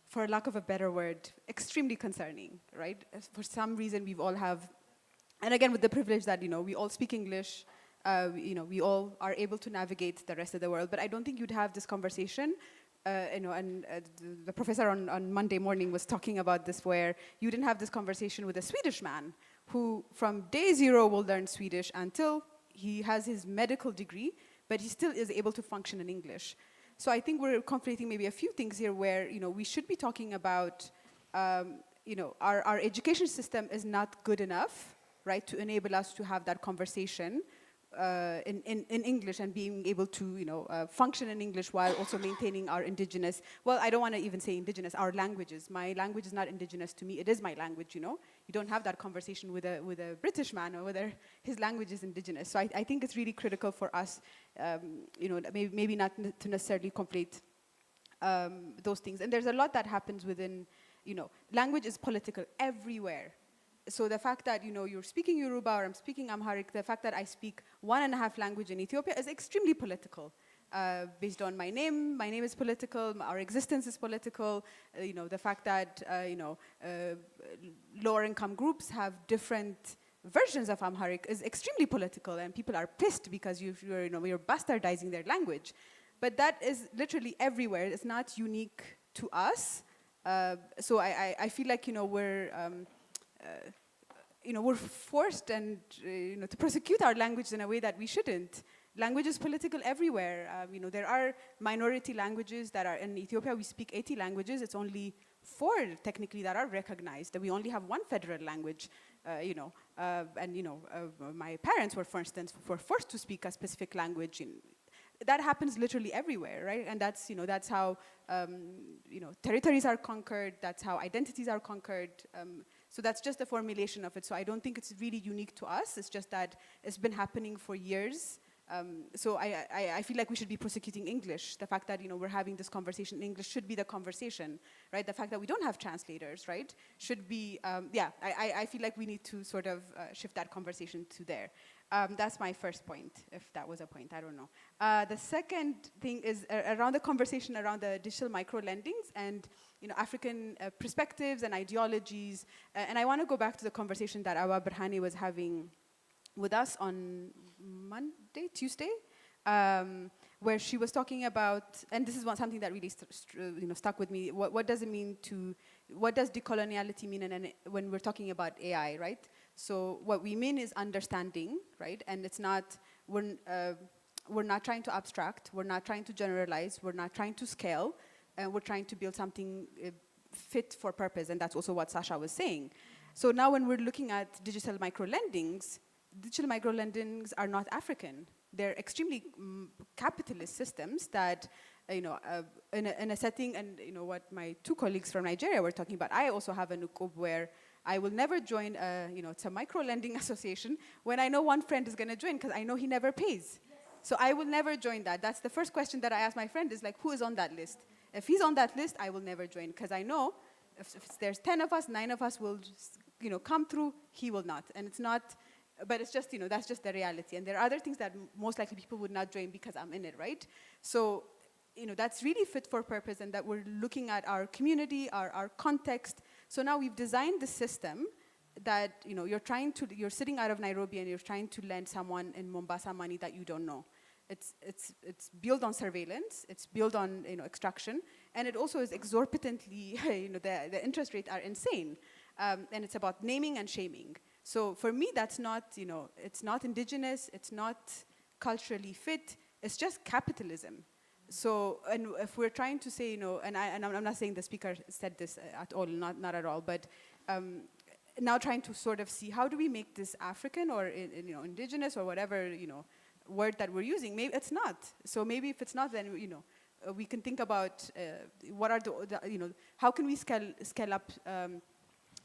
for lack of a better word, extremely concerning, right? For some reason, we all have, and again, with the privilege that, we all speak English, we all are able to navigate the rest of the world, but I don't think you'd have this conversation, the professor on Monday morning was talking about this, where you didn't have this conversation with a Swedish man who from day zero will learn Swedish until he has his medical degree, but he still is able to function in English. So I think we're conflating maybe a few things here where, we should be talking about, our education system is not good enough, right, to enable us to have that conversation in English and being able to, function in English while also maintaining our indigenous, well, I don't want to even say indigenous, our languages. My language is not indigenous to me, it is my language, You don't have that conversation with a British man or whether his language is indigenous. So I think it's really critical for us, maybe not to necessarily conflate those things. And there's a lot that happens within, language is political everywhere. So the fact that, you're speaking Yoruba or I'm speaking Amharic, the fact that I speak 1.5 language in Ethiopia is extremely political. Based on my name is political, our existence is political, the fact that, lower income groups have different versions of Amharic is extremely political, and people are pissed because you're bastardizing their language. But that is literally everywhere. It's not unique to us. So I feel like, we're forced and to prosecute our language in a way that we shouldn't. Language is political everywhere. There are minority languages that are in Ethiopia. We speak 80 languages. It's only 4 technically that are recognized. We only have 1 federal language. my parents were, for instance, were forced to speak a specific language. That happens literally everywhere, right? And that's how territories are conquered. That's how identities are conquered. So that's just the formulation of it. So I don't think it's really unique to us. It's just that it's been happening for years. So I feel like we should be prosecuting English. The fact that we're having this conversation in English should be the conversation, right? The fact that we don't have translators, right, should be, I feel like we need to sort of shift that conversation to there. That's my first point, if that was a point, I don't know. The second thing is around the conversation around the digital micro-lendings and African perspectives and ideologies. And I want to go back to the conversation that Awa Berhane was having with us on Tuesday, where she was talking about, and this is something that really stuck with me. What does it mean what does decoloniality mean when we're talking about AI, right? So what we mean is understanding, right? And it's not, we're not trying to abstract, we're not trying to generalize, we're not trying to scale, and we're trying to build something fit for purpose, and that's also what Sasha was saying. So now when we're looking at digital micro-lendings are not African. They're extremely capitalist systems that, in a setting, and what my two colleagues from Nigeria were talking about, I also have a nukub where I will never join it's a micro-lending association when I know one friend is gonna join because I know he never pays. Yes. So I will never join that. That's the first question that I ask my friend is like, who is on that list? If he's on that list, I will never join because I know if there's 10 of us, 9 of us will just, come through, he will not. And it's not, but it's just, that's just the reality. And there are other things that most likely people would not join because I'm in it, right? So, that's really fit for purpose and that we're looking at our community, our context. So now we've designed the system that, you're sitting out of Nairobi and you're trying to lend someone in Mombasa money that you don't know. It's built on surveillance, it's built on, extraction, and it also is exorbitantly, the interest rates are insane. And it's about naming and shaming. So for me, that's not, it's not indigenous, it's not culturally fit, it's just capitalism. So, and if we're trying to say, and I'm not saying the speaker said this at all, not at all, but now trying to sort of see how do we make this African or, indigenous or whatever, word that we're using, maybe it's not. So maybe if it's not, then, we can think about what are how can we scale up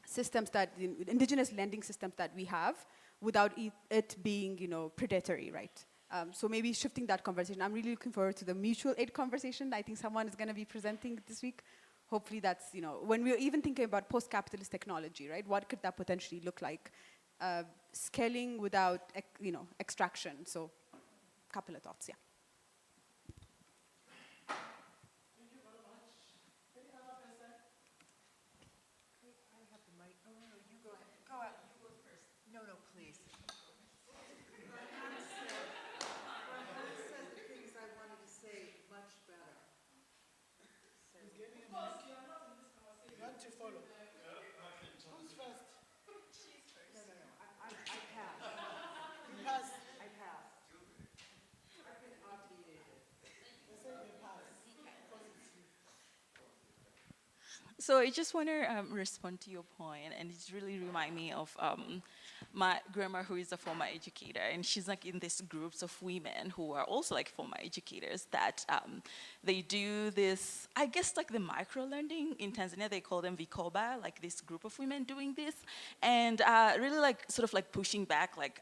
systems that, indigenous lending systems that we have without it being, predatory, right? So maybe shifting that conversation. I'm really looking forward to the mutual aid conversation. I think someone is going to be presenting this week. Hopefully that's, when we're even thinking about post-capitalist technology, right? What could that potentially look like? Scaling without, extraction. So, a couple of thoughts, yeah. Thank you very much. Any other person? I have the mic. Oh, no, you go ahead. Go out. You go first. No, please. Said the things I wanted to say much better. Who's getting a mic? You want to follow? Who's first? She's first. No. I pass. You pass. I pass. I've been obligated. They say you pass. Because it's you. So I just want to respond to your point, and it really remind me of my grandma, who is a former educator, and she's like in these groups of women who are also like former educators that they do this, I guess like the micro-lending in Tanzania, they call them Vikoba, like this group of women doing this, and really like sort of like pushing back like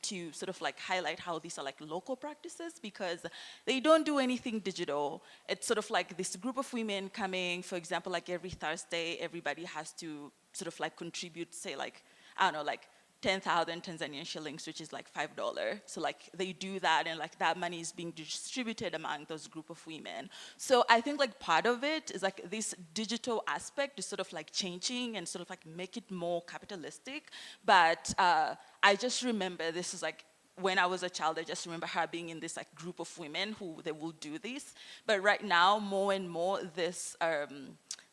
to sort of like highlight how these are like local practices because they don't do anything digital. It's sort of like this group of women coming, for example, like every Thursday, everybody has to sort of like contribute, say like, I don't know, like 10,000 Tanzanian shillings, which is like $5. So like they do that and like that money is being distributed among those group of women. So I think like part of it is like this digital aspect is sort of like changing and sort of like make it more capitalistic. But I just remember this is like, when I was a child, I just remember her being in this like group of women who they will do this. But right now, more and more, this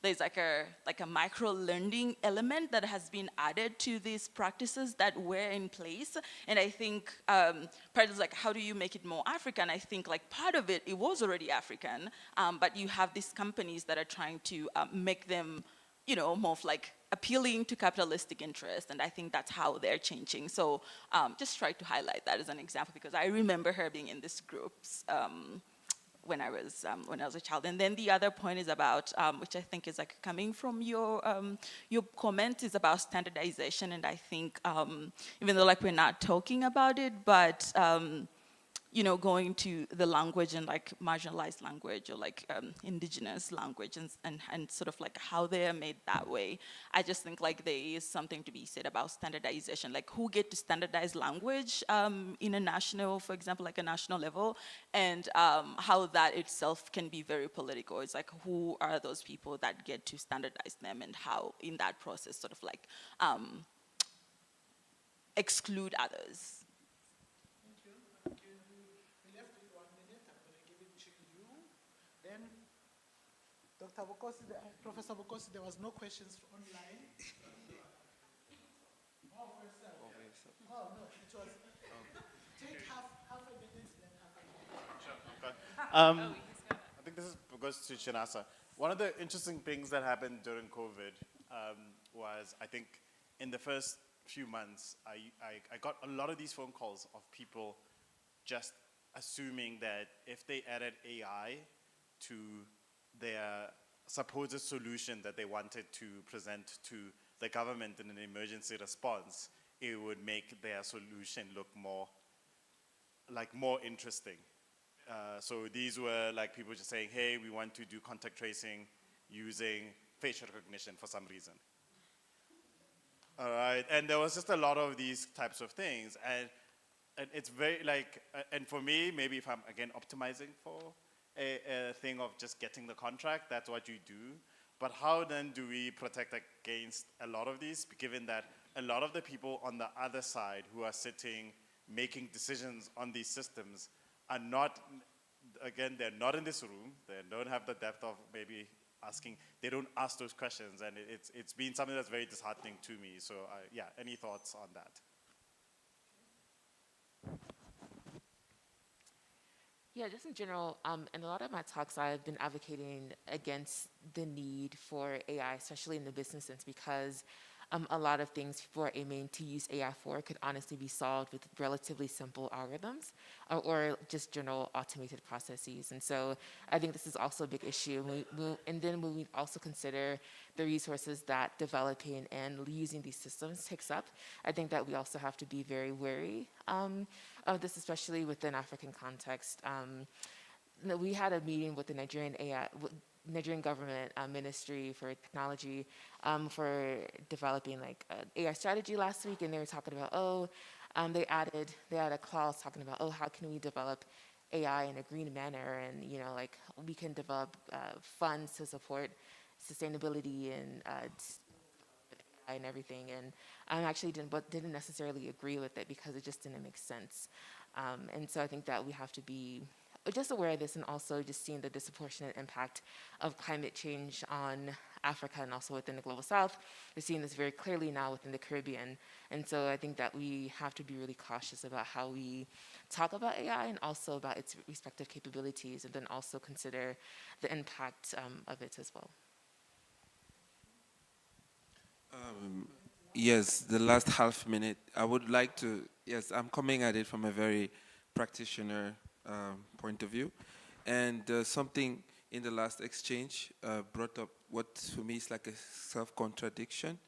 there's like a micro-learning element that has been added to these practices that were in place. And I think part is like, how do you make it more African? I think like part of it was already African, but you have these companies that are trying to make them, more of like appealing to capitalistic interests, and I think that's how they're changing. So just try to highlight that as an example, because I remember her being in these groups when I was a child. And then the other point is about, which I think is like coming from your comment, is about standardization. And I think even though like we're not talking about it, but you know, going to the language and like marginalized language or like indigenous language and sort of like how they are made that way. I just think like there is something to be said about standardization, like who get to standardize language in a national, for example, like a national level, and how that itself can be very political. It's like who are those people that get to standardize them, and how in that process sort of like exclude others. Then, Dr. Vukosi, Professor Vukosi, there was no questions online. Oh, for yourself. Oh, no, it was. Take half a minute, then half a minute. Sure, okay. I think this is goes to Chinasa. One of the interesting things that happened during COVID was, I think, in the first few months, I got a lot of these phone calls of people just assuming that if they added AI to their supposed solution that they wanted to present to the government in an emergency response, it would make their solution look more interesting. So these were like people just saying, hey, we want to do contact tracing using facial recognition for some reason. All right, and there was just a lot of these types of things, and it's very like, and for me, maybe if I'm again optimizing for a thing of just getting the contract, that's what you do. But how then do we protect against a lot of these, given that a lot of the people on the other side who are sitting, making decisions on these systems are not, again, they're not in this room, they don't have the depth of maybe asking, they don't ask those questions, and it's been something that's very disheartening to me. So yeah, any thoughts on that? Yeah, just in general, in a lot of my talks, I've been advocating against the need for AI, especially in the business sense, because a lot of things people are aiming to use AI for could honestly be solved with relatively simple algorithms or just general automated processes. And so I think this is also a big issue. And then when we also consider the resources that developing and using these systems takes up, I think that we also have to be very wary of this, especially within African context. We had a meeting with the Nigerian government Ministry for Technology for developing like an AI strategy last week, and they were talking about, they added a clause talking about, how can we develop AI in a green manner, and like we can develop funds to support sustainability and AI and everything, and I actually didn't necessarily agree with it because it just didn't make sense, and so I think that we have to be just aware of this, and also just seeing the disproportionate impact of climate change on Africa and also within the global south. We're seeing this very clearly now within the Caribbean. And so I think that we have to be really cautious about how we talk about AI and also about its respective capabilities, and then also consider the impact of it as well. Yes, the last half minute. I would like to, yes, I'm coming at it from a very practitioner point of view, and something in the last exchange brought up what for me is like a self-contradiction.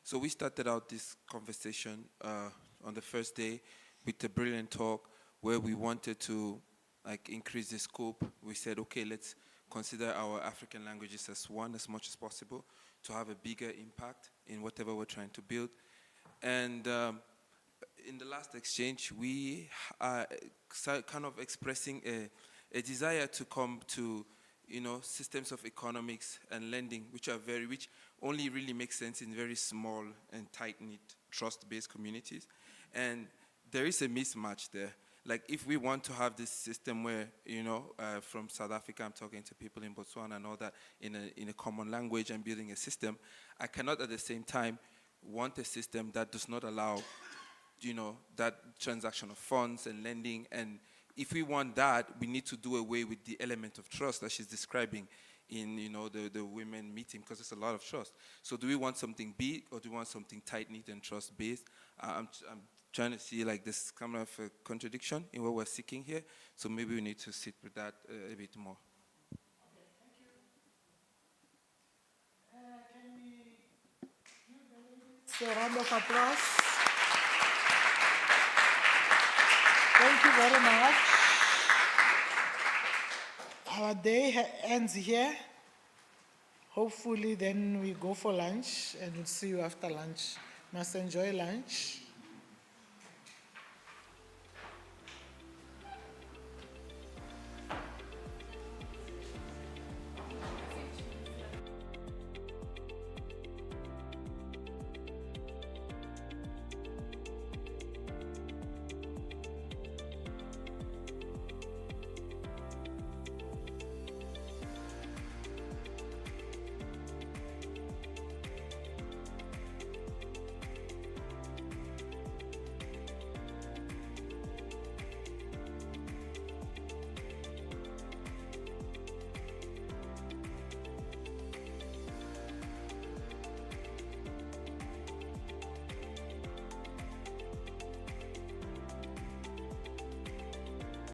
So we started out this conversation on the first day with a brilliant talk where we wanted to like increase the scope. We said, okay, let's consider our African languages as one as much as possible to have a bigger impact in whatever we're trying to build. And in the last exchange, we are kind of expressing a desire to come to, systems of economics and lending, which only really make sense in very small and tight-knit, trust-based communities. And there is a mismatch there. Like, if we want to have this system where, from South Africa, I'm talking to people in Botswana and all that in a common language and building a system, I cannot at the same time want a system that does not allow that transaction of funds and lending. And if we want that, we need to do away with the element of trust that she's describing in the women meeting, because there's a lot of trust. So do we want something big, or do we want something tight knit and trust based? I'm trying to see like this kind of a contradiction in what we're seeking here. So maybe we need to sit with that a bit more. So a round of applause. Thank you very much. Our day ends here. Hopefully then we go for lunch, and we'll see you after lunch. Must enjoy lunch.